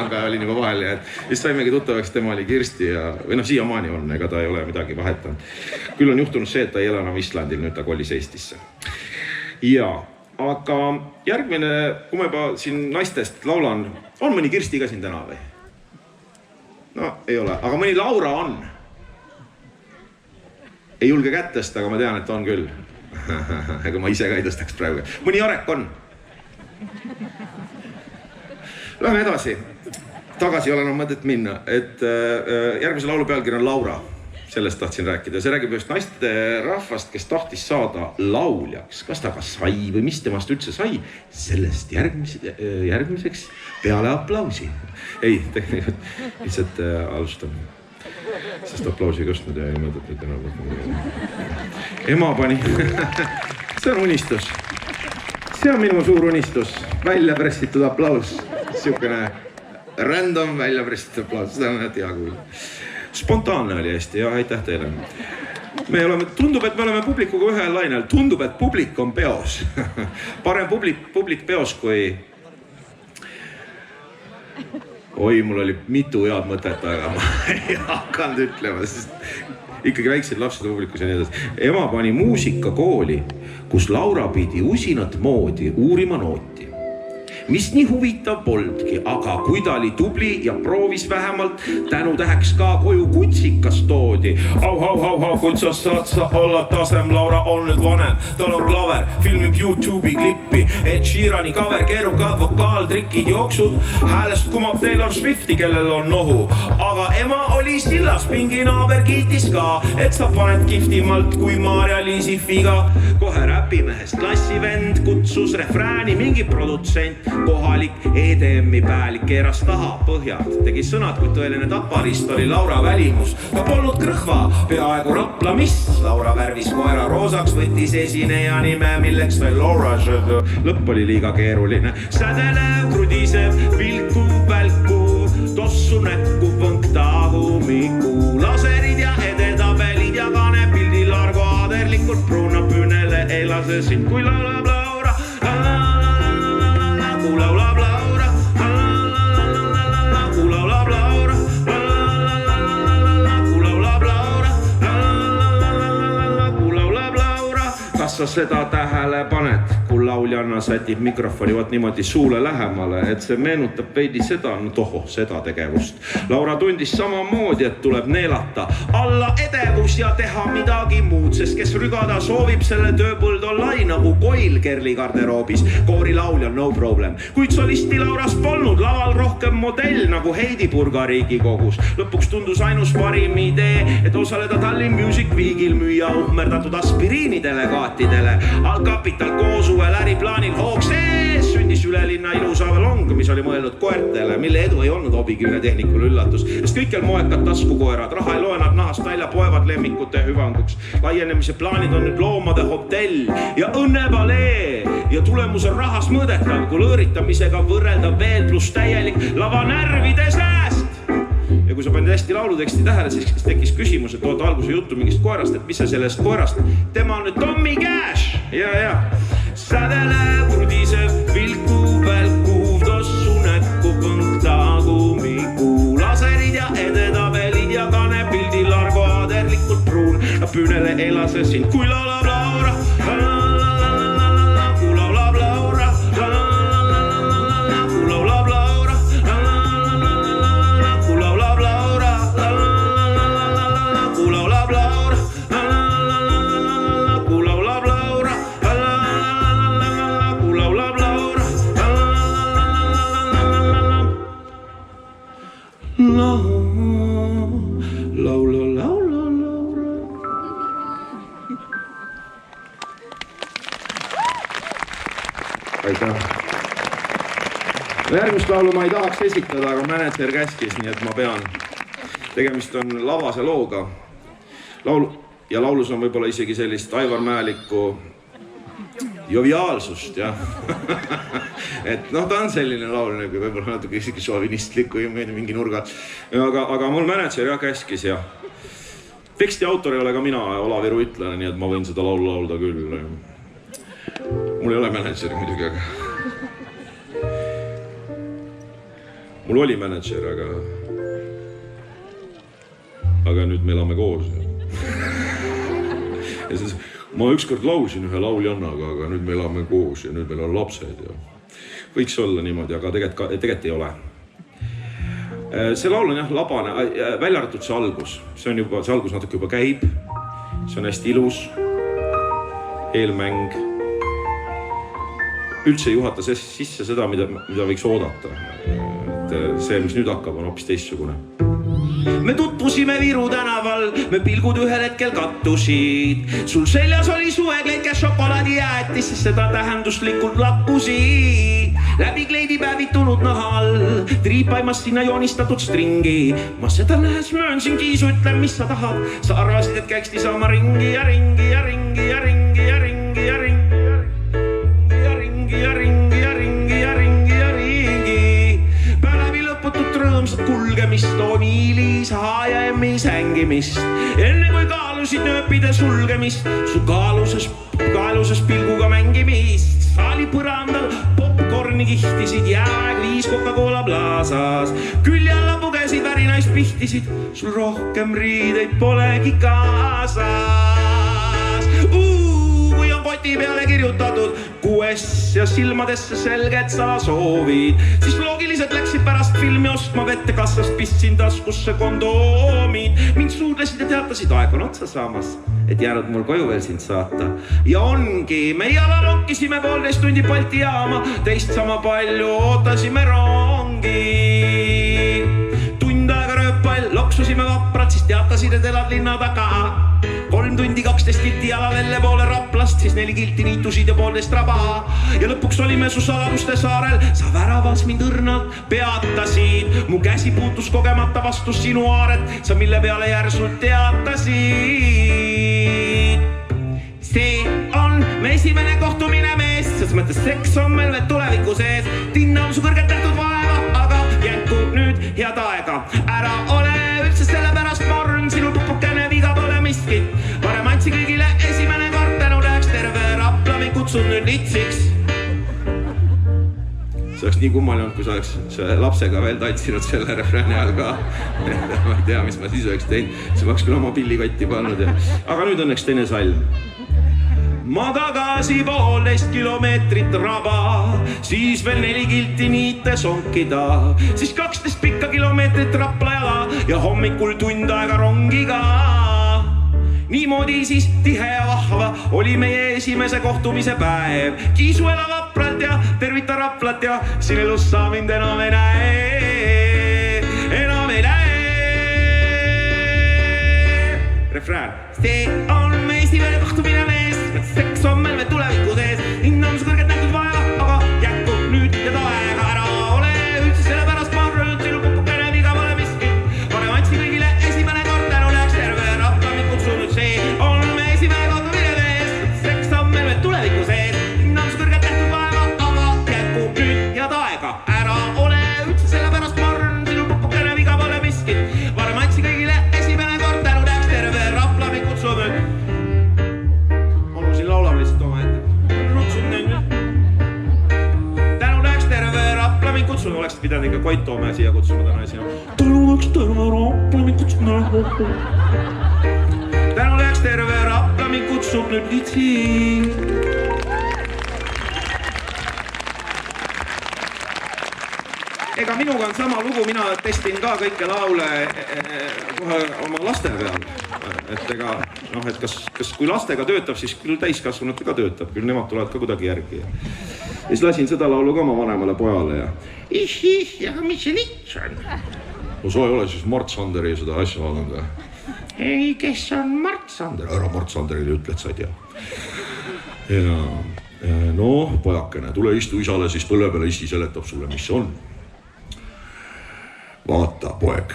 Aga olin juba vahel ja siis saimegi tuttavaks, tema oli Kirsti või siiamaani on, ega ta ei ole midagi vahetanud. Küll on juhtunud see, et ta ei ela enam Islandil, nüüd ta kolis Eestisse. Ja, aga järgmine, kui ma juba siin naistest laulan, on mõni Kirsti ka siin täna või? No, ei ole, aga mõni Laura on. Ei julge kätt tõsta, aga ma tean, et on küll. Ega ma ise ka ei tõstaks praegu. Mõni Jarek on. Lähme edasi. Tagasi ei ole enam mõtet minna, et järgmise laulu pealkiri on Laura. Sellest tahtsin rääkida. See räägib just naiste rahvast, kes tahtis saada lauljaks. Kas ta ka sai või mis temast üldse sai? Sellest järgmiseks peale aplausi. Ei, tegelikult lihtsalt alustan. Sest aplausi kõstnud ja ei mõõdet nüüd enam. Ema pani. See on unistus. See on minu suur unistus. Välja pressitud aplaus. Siukene random välja pressitud aplaus. Seda on hea kuulda. Spontaanne oli hästi ja aitäh teile. Tundub, et me oleme publikuga ühel lainel. Tundub, et publik on peos. Parem publik peos kui... Oi, mul oli mitu head mõtet, aga ma ei hakanud ütlema, sest ikkagi väiksed lapsed publikus ja nii edasi. Ema pani muusikakooli, kus Laura pidi usinat moodi uurima nooti. Mis nii huvitav poldki, aga kui ta oli tubli ja proovis vähemalt, tänu täheks ka koju kutsikas toodi. Au, kuidas saad sa olla tasem, Laura on nüüd vanem. Tal on klaver, filmib YouTube'i klippi, Ed Sheerani cover, keerukad vokaaltrikid, jooksud. Häälest kumab Taylor Swifti, kellel on nohu. Aga ema oli sillas, pingi naaber kiitis ka, et sa paned kihvtimalt kui Maarja-Liisi figa. Kohe räpimehest klassivend kutsus refrääni mingi produtsent. Kohalik EDM-i päälik keeras taha põhjad. Tegi sõnad, kui tõeline taparist oli Laura välimus. Ta polnud krõhva, peaaegu Rapla mis. Laura värvis koera roosaks, võttis esineja nime, milleks sai Laura. Lõpp oli liiga keeruline. Sädelev, krudisev, vilku, välku, tossu näkku, võnkta, hummiku. Laserid ja edetabelid ja kanepildil Largo aderlikult pruuna püünele ei lase sind, kui laulab Laura. Laulab Laura, laulab Laura, laulab Laura. Kas sa seda tähele paned, kui lauljanna sätib mikrofoni võt niimoodi suule lähemale, et see meenutab veidi seda, seda tegevust. Laura tundis samamoodi, et tuleb neelata alla edevus ja teha midagi muud, sest kes rügada soovib, selle tööpõld on lai nagu koil Kerli garderoobis. Koori laulja no problem, kuid solisti Lauras polnud laval rohkem modell nagu Heidi Purga Riigikogus. Lõpuks tundus ainus parim idee, et osaleda Tallinn Music Weekil, müüa uhmerdatud aspiriini delegaatidele. Alkapital koos uuel äriplaanil hoog sees sündis üle linna ilusa long, mis oli mõeldud koertele, mille edu ei olnud hobiküüne tehnikul üllatus. Sest kõikel moekad taskukoerad, raha ei loe nad nahast välja, poevad lemmikute hüvanguks. Laienemise plaanid on nüüd loomade hotell ja õnnepalee ja tulemus on rahas mõõdetav, kui lõõritamisega võrrelda veel pluss täielik lava närvide sääst. Ja kui sa panid hästi lauluteksti tähele, siis tekkis küsimus, et oota alguse juttu mingist koerast, et mis sa sellest koerast? Tema on nüüd Tommy Cash. Ja. Sädelev, krudisev, vilku, välkuv, tossu näkku, põnkta, kummiku. Laserid ja edetabelid ja kanepildil Largo aderlikult pruun. Ja püünele ei lase sind, kui laulab Laura. Järgmist laulu ma ei tahaks esitada, aga mänedžer käskis, nii et ma pean. Tegemist on labase looga. Ja laulus on võib-olla isegi sellist Aivar Mäelikku joviaalsust, jah. Et noh, ta on selline laul, võib-olla natuke isegi šovinistlik või mingi nurga. Aga mul mänedžer jah käskis ja teksti autor ei ole ka mina, Olavi Ruitlane, nii et ma võin seda laulu laulda küll. Mul ei ole mänedžeri muidugi, aga mul oli mänedžer, aga nüüd me elame koos. Ja siis ma ükskord laulsin ühe lauljannaga, aga nüüd me elame koos ja nüüd meil on lapsed ja võiks olla niimoodi, aga tegelikult ei ole. See laul on jah labane, välja arvatud see algus. See algus natuke juba käib. See on hästi ilus. Eelmäng. Üldse ei juhata sisse seda, mida võiks oodata. See, mis nüüd hakkab, on hoopis teistsugune. Me tutvusime Viru tänaval, me pilgud ühel hetkel kattusid. Sul seljas oli suvekleit ja šokolaadi jäätis, siis seda tähenduslikult lakkusid. Läbi kleidi päevitunud nahal, triipaimas sinna joonistatud stringi. Ma seda nähes möönsin kiisu, ütlen, mis sa tahad. Sa arvasid, et käiks niisama ringi ja ringi ja ringi ja ringi ja ringi ja ringi ja ringi ja ringi ja ringi ja ringi ja ringi. Päevi lõputut rõõmsat kulgemist, oniilis, H&M-i sängimist. Enne kui kaalusid nööpide sulgemist, su kaaluses pilguga mängimist. Saali põrandal popcorni kihtisid, jääg 5 Coca-Cola plaasas. Külje alla pugesid, värinaist pihtisid, sul rohkem riideid polegi kaasas. Kui on poti peale kirjutatud QS ja silmadesse selged sa soovid, siis loogiliselt läksid pärast filmi ostma vettekassast, pistsin taskusse kondoomid. Mind suudlesid ja teatasid, aeg on otsa saamas, et jäänud mul koju veel sind saata. Ja ongi, me jala lonkisime 1,5 tundi Balti jaama, teist sama palju ootasime rongi. Tund aega rööppal, loksusime vaprad, siis teatasid, et elad linna taga. 3 tundi 12 kilti jala velle poole Raplast, siis 4 kilti niitusid ja 1,5 raba. Ja lõpuks olime su saladuste saarel, sa väravas mind õrnalt peatasid. Mu käsi puutus kogemata vastu sinu aaret, sa mille peale järsult teatasid. See on me esimene kohtumine mees, selles mõttes seks on meil veel tuleviku sees. Tinna on su kõrget tehtud vaeva, aga jätkub nüüd head aega. Ära ole üldse sellepärast morn, sinul pupukene viga pole miskit. Varem andsi kõigile esimene kord, tänu läheks terve Rapla, või kutsun nüüd litsiks. See oleks nii kummaline, kui sa oleks lapsega veel tantsinud selle refrääni all ka. Ma ei tea, mis ma siis oleks teinud. See oleks küll oma pillikotti pannud. Aga nüüd õnneks teine salm. Ma tagasi 1,5 kilomeetrit raba, siis veel 4 kilti niite sonkida, siis 12 pikka kilomeetrit Rapla jala ja hommikul tund aega rongiga. Niimoodi siis tihe ja vahva oli meie esimese kohtumise päev. Kiisu ela vapralt ja tervita Raplat ja siin elus sa mind enam ei näe. Enam ei näe. Refrään. See on me esimene kohtumine mees, seks on meil veel tuleviku sees. Inna on su kõrget nähtud vaja, aga jätkub nüüd ja taega. Ära ole üldse sellepärast ma rööd, sinu pupukene viga pole miski. Varem andsi kõigile esimene kord, tänu läheks terve Rapla, mind kutsunud. See on me esimene kohtumine mees, seks on meil veel tuleviku sees. Inna on su kõrget nähtud vaja, aga jätkub nüüd ja taega. Ära ole üldse sellepärast ma rööd, sinu pupukene viga pole miski. Varem andsi kõigile esimene kord, tänu läheks terve Rapla, mind kutsunud. Laulab lihtsalt oma ette. Tänu läheks terve Rapla, mind kutsunud. Oleks pidanud ikka Koit Toome siia kutsuma täna esina. Tänu läheks terve Rapla, mind kutsunud. Tänu läheks terve Rapla, mind kutsub nüüd litsi. Ega minuga on sama lugu, mina testin ka kõike laule kohe oma laste peal. Et ega, noh, et kas kui lastega töötab, siis küll täiskasvanute ka töötab, küll nemad tulevad ka kuidagi järgi. Ja siis lasin seda laulu ka oma vanemale pojale ja ja mis see lits on? No sa ei ole siis Mart Sanderi seda asja vaadanud. Ei, kes on Mart Sander? Ära Mart Sanderile ütle, et sa ei tea. Ja No, pojakene, tule istu isale siis põlve peale, isi seletab sulle, mis see on. Vaata, poeg.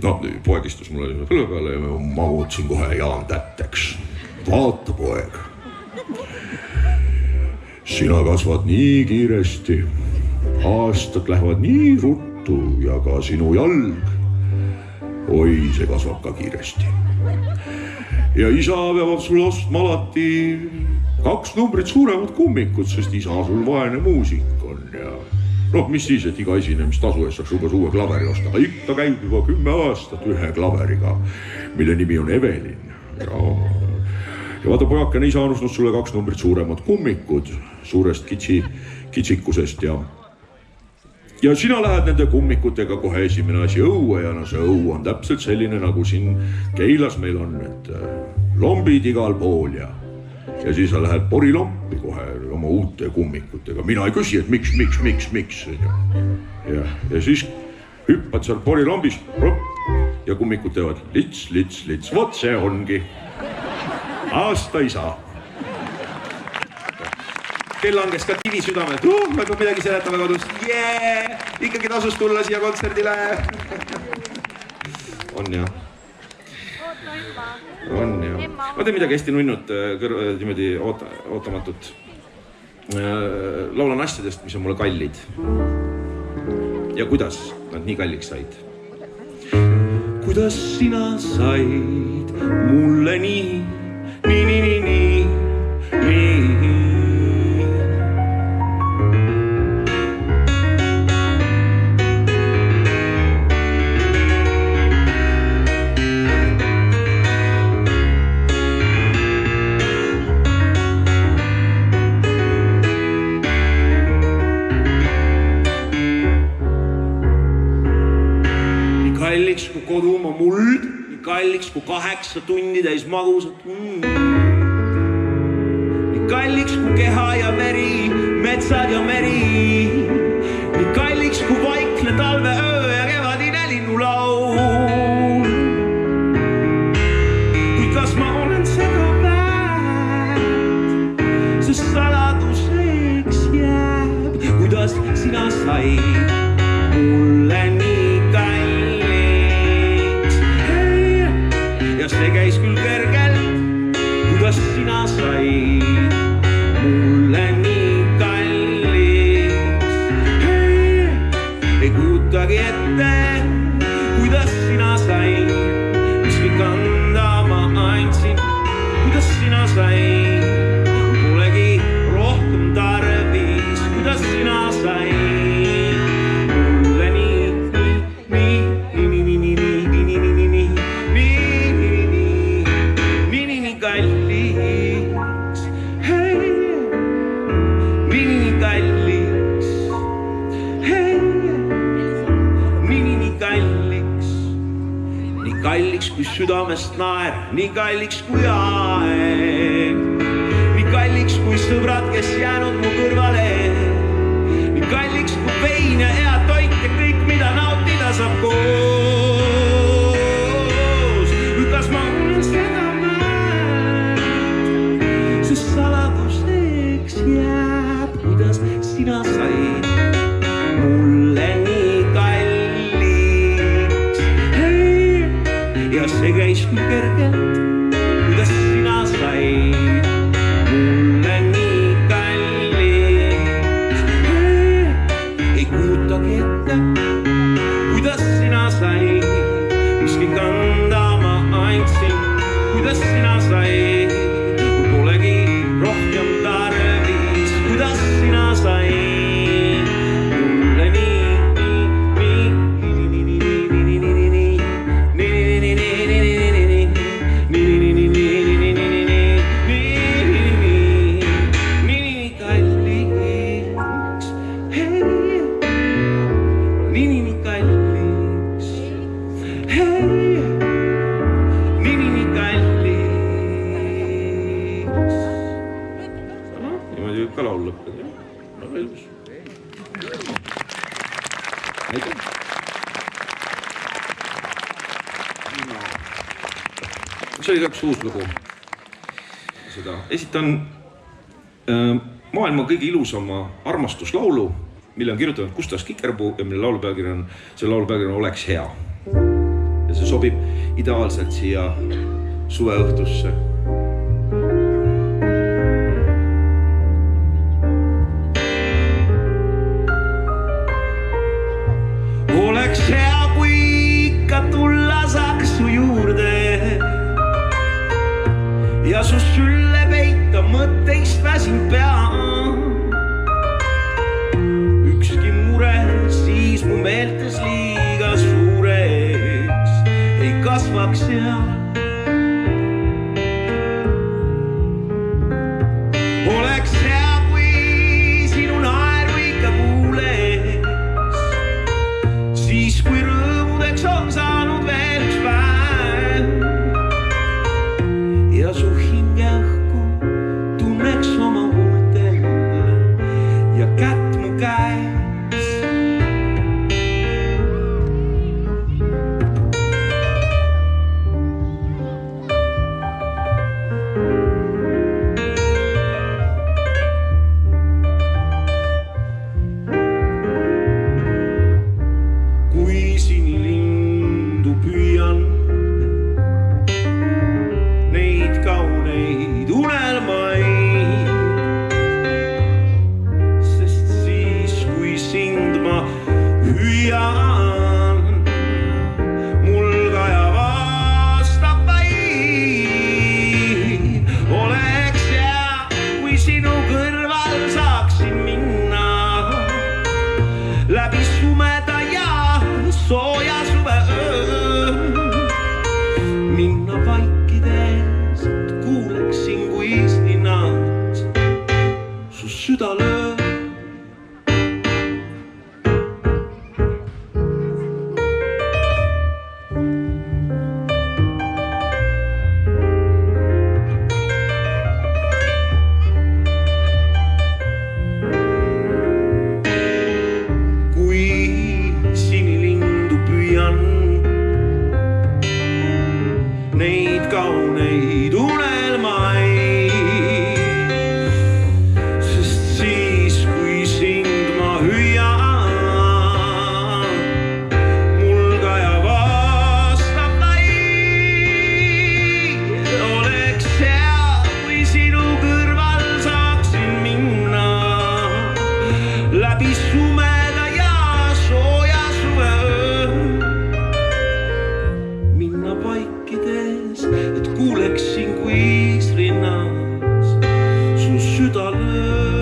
No, poeg istus mulle põlve peale ja ma muutsin kohe Jaan tätteks. Vaata, poeg. Sina kasvad nii kiiresti. Aastad lähevad nii ruttu ja ka sinu jalg. Oi, see kasvab ka kiiresti. Ja isa peab sul ostma alati 2 numbrit suuremad kummikud, sest isa sul vaene muusik on ja noh, mis siis, et iga esinemistasu eest saaks umbes uue klaveri osta. Ikka käib juba 10 aastat ühe klaveriga, mille nimi on Evelin. Ja vaata, pojakene, isa on ostnud sulle 2 numbrit suuremad kummikud suurest kitsikusest ja sina lähed nende kummikutega kohe esimene asi õue ja no see õu on täpselt selline, nagu siin Keilas meil on, et lombid igal pool ja siis sa lähed porilompi kohe oma uute kummikutega. Mina ei küsi, et miks. Ja siis hüppad seal porilombis ja kummikud teevad lits. Vot see ongi. Aasta isa. Kell langes ka kivi südamelt. Ma peab midagi seletama kodus. Ikkagi tasus tulla siia kontserdile. On jah. On jah. Ma teen midagi hästi nunnut, niimoodi ootamatut. Laulan asjadest, mis on mulle kallid. Ja kuidas nad nii kalliks said? Kuidas sina said mulle nii. Kalliks kui kodumaa muld, nii kalliks kui 8 tundi täis magusat. Nii kalliks kui keha ja veri, metsad ja meri. Nii kalliks kui vaikne talve öö ja kevadine linnulaul. Kuid kas ma olen seda väärt, sest saladuseks jääb, kuidas sina said mulle nii kalliks. See käis küll kergelt, kuidas sina said mulle nii kalliks. Ei kujutagi ette, kuidas sina said, mis kõik anda ma andsin. Kuidas sina said, polegi rohkem tarvis. Kuidas sina said mulle nii kalliks, nii kalliks, nii kalliks, nii kalliks kui südamest naer, nii kalliks kui aeg, nii kalliks kui sõbrad, kes jäänud mu kõrvale, nii kalliks kui vein ja hea toit ja kõik, mida nautida saab koos. Kas ma olen seda saladuseks jääb, kuidas sina said mulle nii kalliks. Ja see käis küll kergelt, kuidas sina said mulle nii kalliks. Ei kujutagi ette, kuidas sina said, mis kõik anda ma andsin. Kuidas sina said, polegi rohkem tarvis. Kuidas sina said mulle nii kalliks, nii kalliks, nii kalliks. Niimoodi võib ka laul lõppeda. Väga ilus. Aitäh. See oli 2 uus lugu. Seda esitan maailma kõige ilusama armastuslaulu, mille on kirjutanud Gustav Kikerpuu ja mille laulu pealkiri on, see laulu pealkiri on Oleks hea. Ja see sobib ideaalselt siia suveõhtusse. Oleks hea, kui ikka tulla saaks su juurde ja su sülle peita mõtteist väsin pea. Ükski mure siis mu meeltes liiga suureks ei kasvaks seal. Oleks hea, kui sinu naeru ikka kuuleks, siis kui rõõmudeks on saanud veel üks päev ja su hinge õhku tunneks oma huultel ja kätt mu käes. Kui sinilindu püüan neid kauneid unelmaid, sest siis kui sind ma hüüan, mul kaja vastab vaid. Oleks hea, kui sinu kõrval saaksin minna läbi sumeda ja sooja suveöö, minna vaikides, et kuuleksin, kui linnas su süda lööb. Kui sinilindu püüan neid kauneid unelmaid, sest siis kui sind ma hüüan, mul kaja vastab vaid. Oleks hea, kui sinu kõrval saaksin minna läbi sumeda ja sooja suveöö, minna vaikides, et kuuleksin, kui rinnas su süda lööb.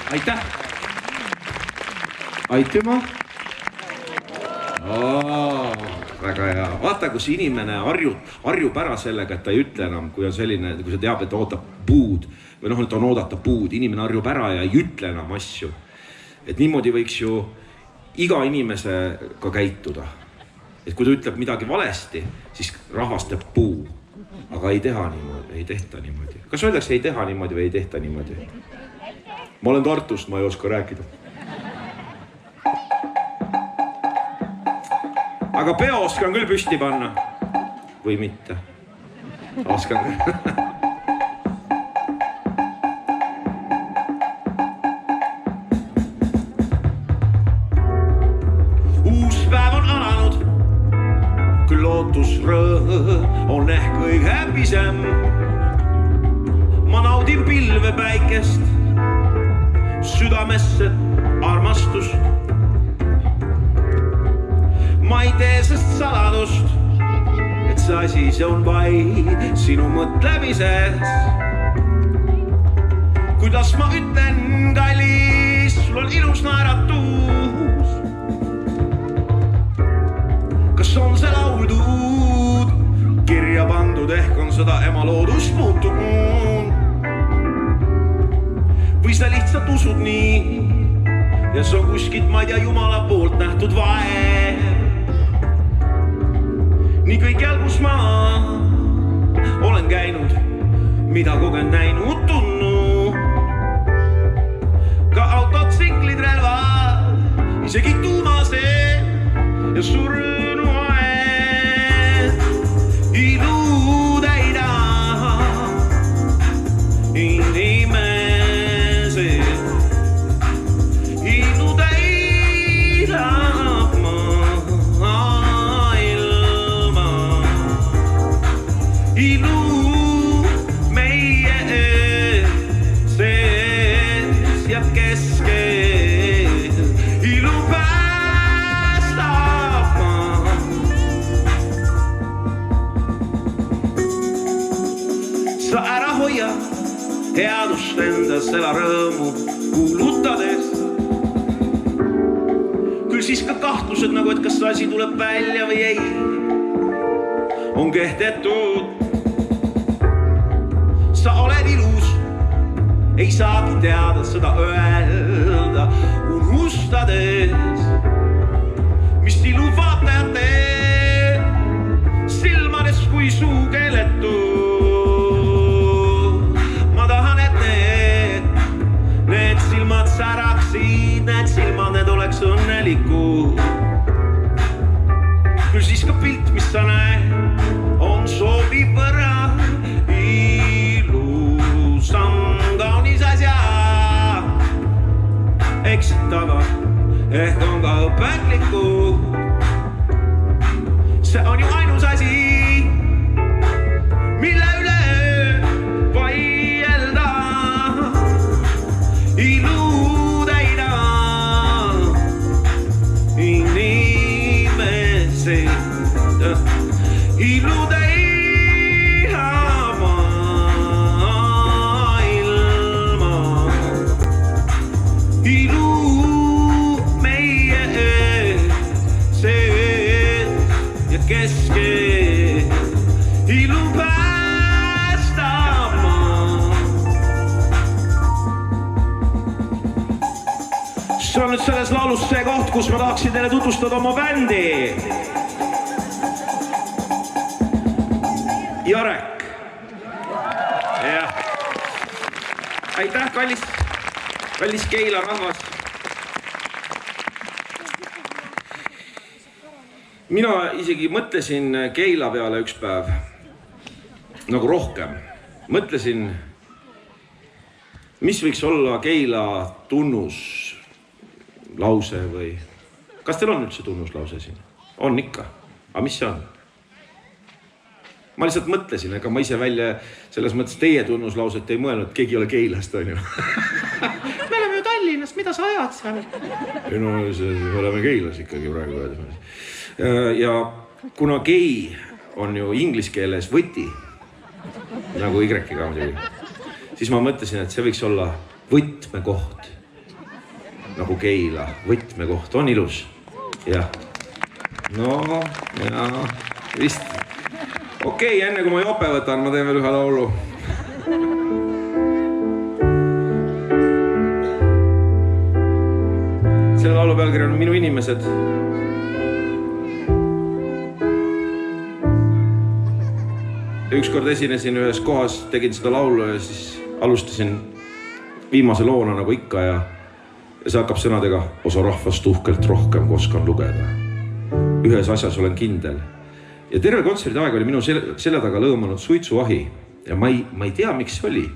Aitäh! Aitüma! Väga hea. Vaata, kus inimene harjub ära sellega, et ta ei ütle enam, kui on selline, kui sa teab, et ta ootab puud või noh, et on oodata puud. Inimene harjub ära ja ei ütle enam asju. Et niimoodi võiks ju iga inimesega käituda. Et kui ta ütleb midagi valesti, siis rahvas teeb puu. Aga ei teha niimoodi, ei tehta niimoodi. Kas öeldakse ei teha niimoodi või ei tehta niimoodi? Ma olen Tartust, ma ei oska rääkida. Aga peo oskan küll püsti panna. Või mitte. Oskan küll. Uus päev on alanud, küll lootusrõõm on ehk kõige häbisem. Ma naudin pilve päikest, südamesse armastus. Ma ei tee sest saladust, et see asi see on vaid sinu mõtlemises. Kuidas ma ütlen, kallis, sul on ilus naeratus. Kas on see lauldud, kirja pandud, ehk on seda ema loodus muutunud. Või sa lihtsalt usud nii ja see on kuskilt, ma ei tea, Jumala poolt nähtud vaev. Nii kõikjal, kus ma olen käinud, mida kogen näinud tunnu. Ka autod, tsiklid, relvad, isegi tuumased ja surnu aed. Ilu täida inimesed, ilu täidab maailma. Ilu meie sees ja keskel, ilu päästab maa. Sa ära hoia headust endas, ela rõõmu kuulutades. Küll siis ka kahtlused nagu, et kas asi tuleb välja või ei, on kehtetud. Sa oled ilus, ei saagi teada seda öelda, unustades, mis ilu vaatajate silmades kui suukeeletu. Ma tahan, et need silmad säraksid, need silmad, need oleks õnnelikud. Küll siis ka pilt, mis sa näed, on sobiv võrra. Kaunis asja eksitavad, ehk on ka õpetlikud. See on ju ainus asi, mille üle vaielda. Ilu täida inimesed, ilu täida. Ilu meie sees ja keskel, ilu päästab maa. See on nüüd selles laulus see koht, kus ma tahaksin teile tutvustada oma bändi. Jarek. Jah. Aitäh, kallis Keila rahvas. Mina isegi mõtlesin Keila peale üks päev nagu rohkem. Mõtlesin, mis võiks olla Keila tunnuslause või... Kas teil on üldse tunnuslause siin? On ikka. Aga mis see on? Ma lihtsalt mõtlesin, ega ma ise välja selles mõttes teie tunnuslauset ei mõelnud, keegi ei ole Keilast, on ju. Me oleme ju Tallinnast, mida sa ajad seal? Ei no, me oleme Keilas ikkagi praegu. Ja kuna gei on ju inglise keeles võti, nagu Y-ga muidugi, siis ma mõtlesin, et see võiks olla võtmekoht. Nagu Keila, võtmekoht, on ilus? Jah. No, ja vist... Okei, enne kui ma jope võtan, ma teen veel ühe laulu. Selle laulu pealkiri on Minu inimesed. Ükskord esinesin ühes kohas, tegin seda laulu ja siis alustasin viimase loona nagu ikka ja see hakkab sõnadega osa rahvast uhkelt rohkem, kui oskan lugeda. Ühes asjas olen kindel. Ja terve kontserdi aeg oli minu selle taga lõõmanud suitsuahi ja ma ei tea, miks see oli.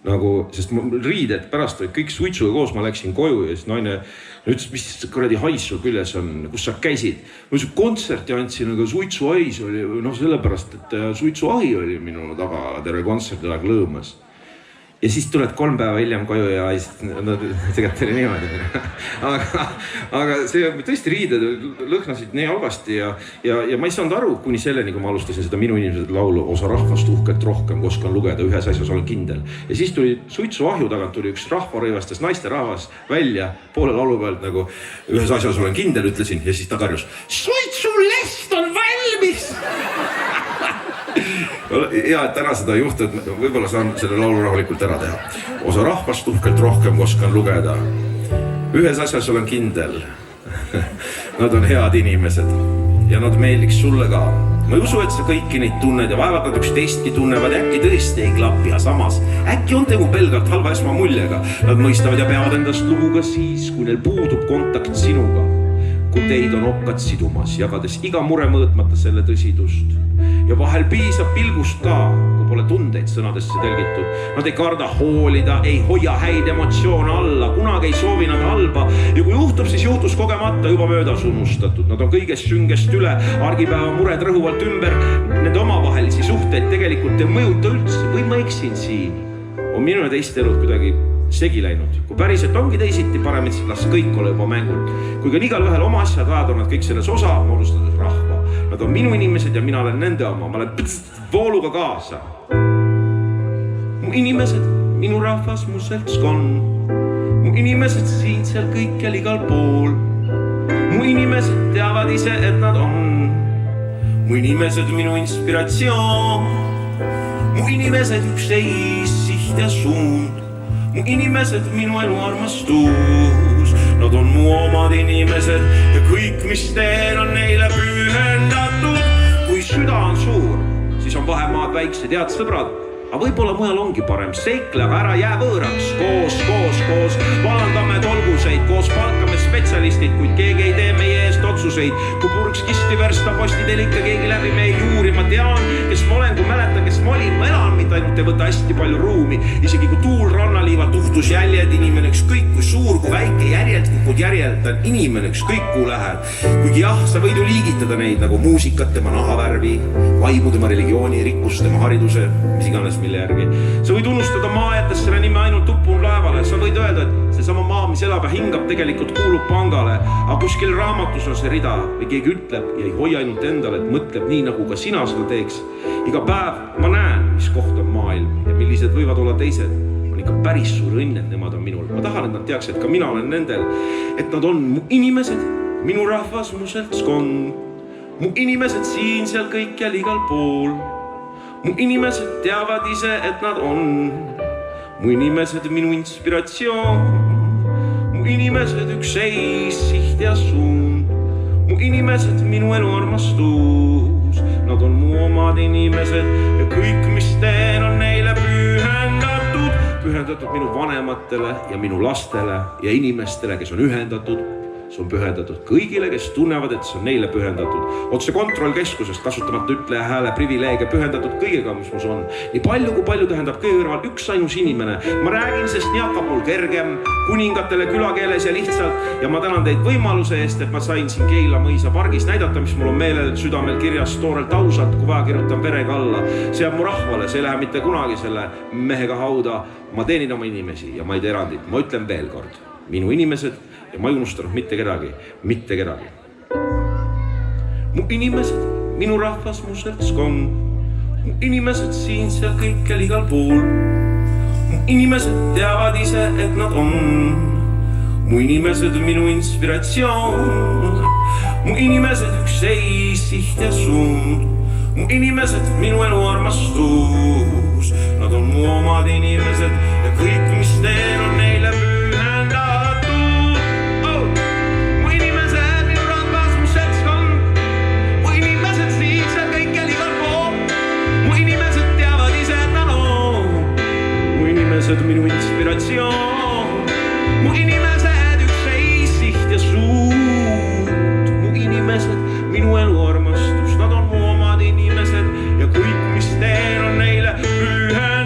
Nagu, sest riided pärast olid kõik suitsuga koos, ma läksin koju ja siis naine ütles, mis kuradi hais sul küljes on, kus sa käisid. Ma ütlesin, kontserti andsin, aga suitsuahis oli, sellepärast, et suitsuahi oli minu taga terve kontserdi aeg lõõmas. Ja siis tuled 3 päeva hiljem koju ja tegelikult oli niimoodi. Aga see tõesti riided lõhnasid nii halvasti ja ma ei saanud aru kuni selleni, kui ma alustasin seda Minu inimesed laulu osa rahvast uhkelt rohkem, kui oskan lugeda, ühes asjas olen kindel. Ja siis tuli suitsuahju tagant, tuli üks rahvarõivastes naisterahvas välja poole laulu pealt nagu ühes asjas olen kindel, ütlesin ja siis ta karjus suitsulest on valmis! Ja et täna seda juhtu, et võib-olla saan selle laulu rahulikult ära teha. Osa rahvast uhkelt rohkem, kui oskan lugeda. Ühes asjas olen kindel. Nad on head inimesed ja nad meeldiks sulle ka. ma ei usu, et sa kõiki neid tunned ja vaevalt nad üks teistki tunnevad, äkki tõesti ei klapi, ja samas äkki on tegu pelgalt halva esmamuljega. Nad mõistavad ja peavad endast lugu ka siis, kui neil puudub kontakt sinuga. Kui teid on okkad sidumas, jagades iga mure mõõtmata selle tõsidust. Ja vahel piisab pilgust ka, kui pole tundeid sõnadesse tõlgitud. Nad ei karda hoolida, ei hoia häid emotsioone alla, kunagi ei soovi nad halba. Ja kui juhtub, siis juhtus kogemata juba möödas unustatud. Nad on kõigest süngest üle, argipäeva mured rõhuvalt ümber. Nende omavahelisi suhteid tegelikult ei mõjuta üldse. Või ma eksin siin? On minu ja teiste elud kuidagi segi läinud. Kui päriselt ongi teisiti parem, et las kõik ole juba mängul. Kui ka igal ühel oma asjad ajad on nad kõik selles osa, moodustades rahva. Nad on minu inimesed ja mina olen nende oma. Ma olen vooluga kaasa. Mu inimesed, minu rahvas, mu seltskond. Mu inimesed siin, seal kõikjal igal pool. Mu inimesed teavad ise, et nad on. Mu inimesed, minu inspiratsioon. Mu inimesed, üksteis, siht ja suund. Mu inimesed, minu elu armastus. Nad on mu omad inimesed ja kõik, mis teen, on neile pühendatud. Kui süda on suur, siis on vahemaad väiksed, head sõbrad. Aga võib-olla mujal ongi parem seikle, aga ära jää võõraks. Koos vallandame tolguseid, koos palkame spetsialistid, kuid keegi ei tee meie eest otsuseid. Kui purks kisti versta posti teil ikka keegi läbi meie juuri. Ma tean, kes ma olen, kui mäletan, kes ma olin. Ma elan, mitte ainult ei võta hästi palju ruumi. Isegi kui tuul rannaliival tuhtus jäljed, inimene ükskõik kui suur, kui väike järjelt kukud järjelt on inimene ükskõik kuhu lähed. Kuigi jah, sa võid ju liigitada neid nagu muusikat, tema nahavärvi, vaimu, tema religiooni, rikkust, tema hariduse, mis iganes mille järgi. Sa võid unustada maa, jättes selle nime ainult upun laevale. Sa võid öelda, et see sama maa, mis elab ja hingab, tegelikult kuulub pangale. Aga kuskil raamatus on see rida või keegi ütleb ja ei hoia ainult endale, et mõtleb nii, nagu ka sina seda teeks. Iga päev ma näen, mis koht on maailm ja millised võivad olla teised. On ikka päris suur õnn, et nemad on minul. Ma tahan, et nad teaks, et ka mina olen nendel. Et nad on mu inimesed, minu rahvas, mu seltskond. Mu inimesed siin, seal kõikjal igal pool. Mu inimesed teavad ise, et nad on. Mu inimesed, minu inspiratsioon. Mu inimesed, ükseis, siht ja suund. Mu inimesed, minu elu armastus. Nad on mu omad inimesed ja kõik, mis teen, on neile pühendatud. Pühendatud minu vanematele ja minu lastele ja inimestele, kes on ühendatud. See on pühendatud kõigile, kes tunnevad, et see on neile pühendatud. Otse kontrollkeskusest kasutamata ütleja hääle privileegia pühendatud kõigega, mis mus on. Nii palju, kui palju tähendab kõige kõrval üks ainus inimene. Ma räägin, sest nii hakkab mul kergem kuningatele külakeeles ja lihtsalt. Ja ma tänan teid võimaluse eest, et ma sain siin Keila mõisa pargis näidata, mis mul on meelel südamel kirjas toorelt ausalt, kui vaja kirjutan verega alla. See on mu rahvale, see ei lähe mitte kunagi selle mehega hauda. Ma teenin oma inimesi ja ma ei tee erandit. Ma ütlen veel kord, minu inimesed. Ja ma ei unustanud mitte kedagi, mitte kedagi. Mu inimesed, minu rahvas, mu seltskond. Mu inimesed siin, seal kõikjal igal pool. Mu inimesed teavad ise, et nad on. Mu inimesed, minu inspiratsioon. Mu inimesed, ükseis, siht ja suund. Mu inimesed, minu elu armastus. Nad on mu omad inimesed ja kõik, mis teen, on neile pühendatud. Minu inspiratsioon, mu inimesed, ükseis, siht ja suund. Mu inimesed, minu elu armastus, nad on mu omad inimesed ja kõik, mis teen, on neile pühendatud.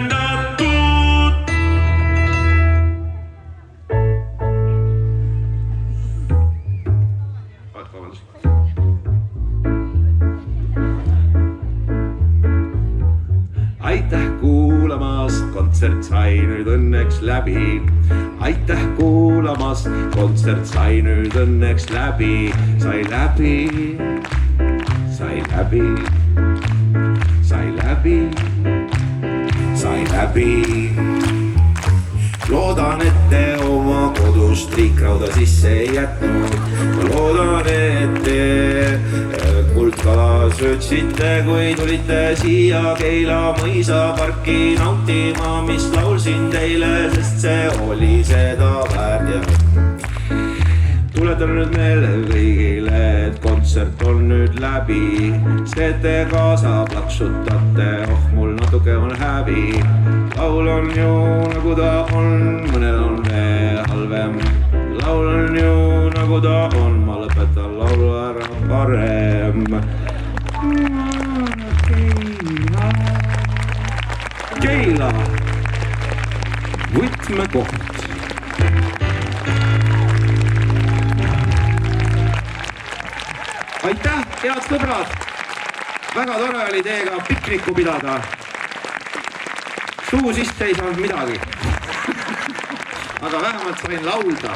Aitäh kuulamast, kontsert sai nüüd õnneks läbi. Aitäh kuulamast, kontsert sai nüüd õnneks läbi. Sai läbi, sai läbi, sai läbi, sai läbi. Loodan, et te oma kodust liikrauda sisse ei jätnud. Ma loodan, et te kuldkala söötsite, kui tulite siia Keila mõisa parki nautima, mis laulsin teile, sest see oli seda väärt. Tuletan nüüd meelde kõigile, et kontsert kontsert on nüüd läbi, see te kaasa plaksutate, oh mul natuke on häbi. Laul on ju nagu ta on, mõnel on veel halvem. Laul on ju nagu ta on, ma lõpetan laulu ära parem. Keila, võtmekoht. Aitäh, head sõbrad! Väga tore oli teiega pikniku pidada. Suu sisse ei saanud midagi. Aga vähemalt sain laulda.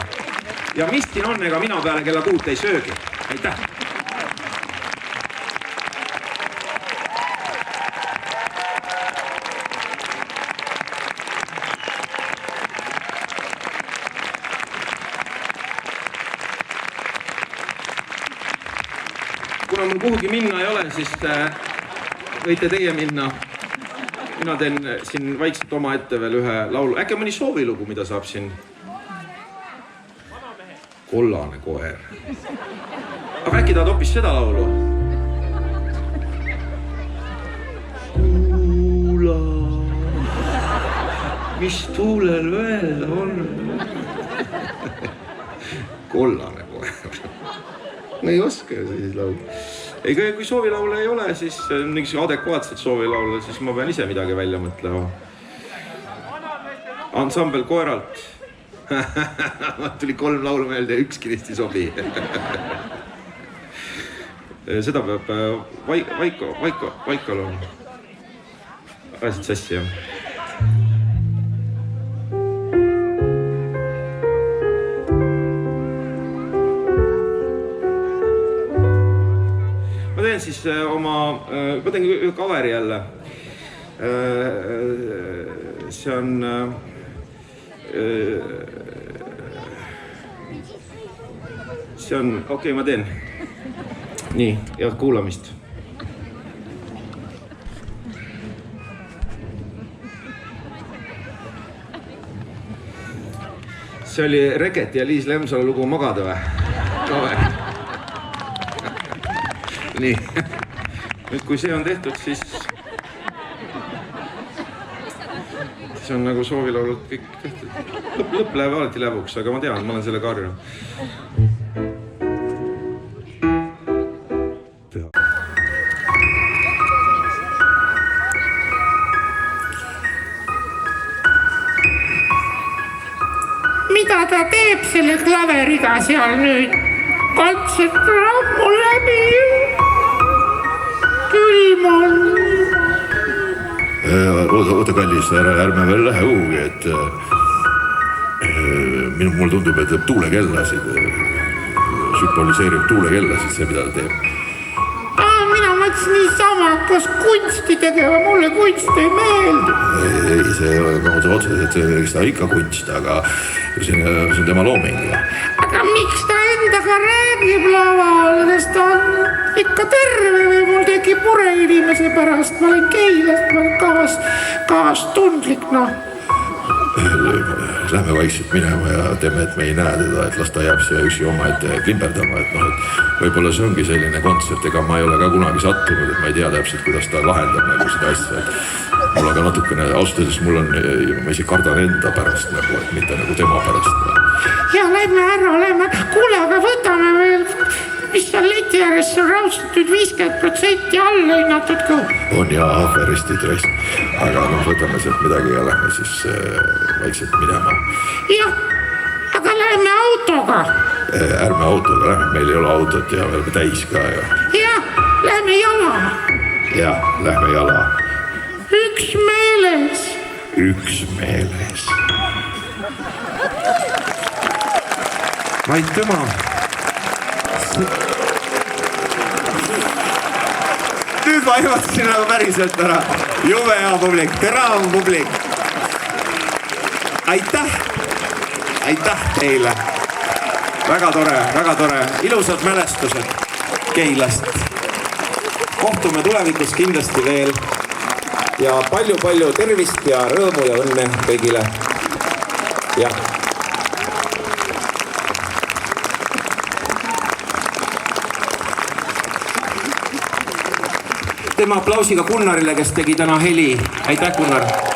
Ja mis siin on, ega mina peale kella 6 ei söögi. Aitäh! Kuna mul kuhugi minna ei ole, siis võite teie minna. Mina teen siin vaikselt oma ette veel ühe laulu. Äkki mõni soovilugu, mida saab siin? Kollane koer. Aga äkki tahad hoopis seda laulu? Kuula, mis tuulel öelda on? Kollane koer. Ma ei oska siis laulu. Ei, kui soovilaule ei ole, siis mingi adekvaatset soovilaule, siis ma pean ise midagi välja mõtlema. Ansambel Koeralt. Tuli 3 laulu meelde ja ükski neist ei sobi. Seda peab Vaikal on. Ajasid sassi, jah. Ma teen siis ma teen ühe kaveri jälle. See on okei, ma teen. Nii, head kuulamist. See oli Reket ja Liis Lemsalu lugu Magada või? Kaver. Nii, nüüd kui see on tehtud, siis on nagu soovilaulud kõik tehtud. Lõpp läheb alati läbuks, aga ma tean, ma olen selle karju. Mida ta teeb selle klaveriga seal nüüd? Kontsert läheb mul läbi. Külm on. Oota kallis, ärme veel lähe kuhugi, et mul tundub, et teeb tuulekellasid, sümboliseerib tuulekellasid see, mida ta teeb. Mina mõtlesin niisama, kas kunsti tegema, mulle kunst ei meeldi. Ei, see ei ole otseselt, eks ta ikka kunst, aga see on tema looming. Aga miks ta endaga räägib laval, sest ta on ikka terve või mul tekib mure inimese pärast, ma olen Keilast, ma olen kaastundlik, noh. Lähme vaikselt minema ja teeme, et me ei näe teda, et las ta jääb siia üksi oma ette klimperdama, et võib-olla see ongi selline kontsert, ega ma ei ole ka kunagi sattunud, et ma ei tea täpselt, kuidas ta lahendab nagu seda asja, et mul aga natukene austades, ma isi kardan enda pärast nagu, et mitte nagu tema pärast. Ja lähme ära, kuule, aga võtame veel, mis on leti ääres, see on raudselt 50% alla hinnatud ka. On ja aferistid reist, aga võtame sealt midagi ja lähme siis vaikselt minema. Jah, aga lähme autoga. Ärme autoga, lähme, meil ei ole autot ja me oleme täis ka. Jah, lähme jala. Jah, lähme jala. Üksmeeles. Üksmeeles. Aitüma. Nüüd ma jõudsin nagu päriselt ära. Jube hea publik, terav publik. Aitäh. Aitäh teile. Väga tore. Ilusad mälestused Keilast. Kohtume tulevikus kindlasti veel. Ja palju tervist ja rõõmu ja õnne kõigile. Ja. teeme aplausiga Gunnarile, kes tegi täna heli. Aitäh, Gunnar!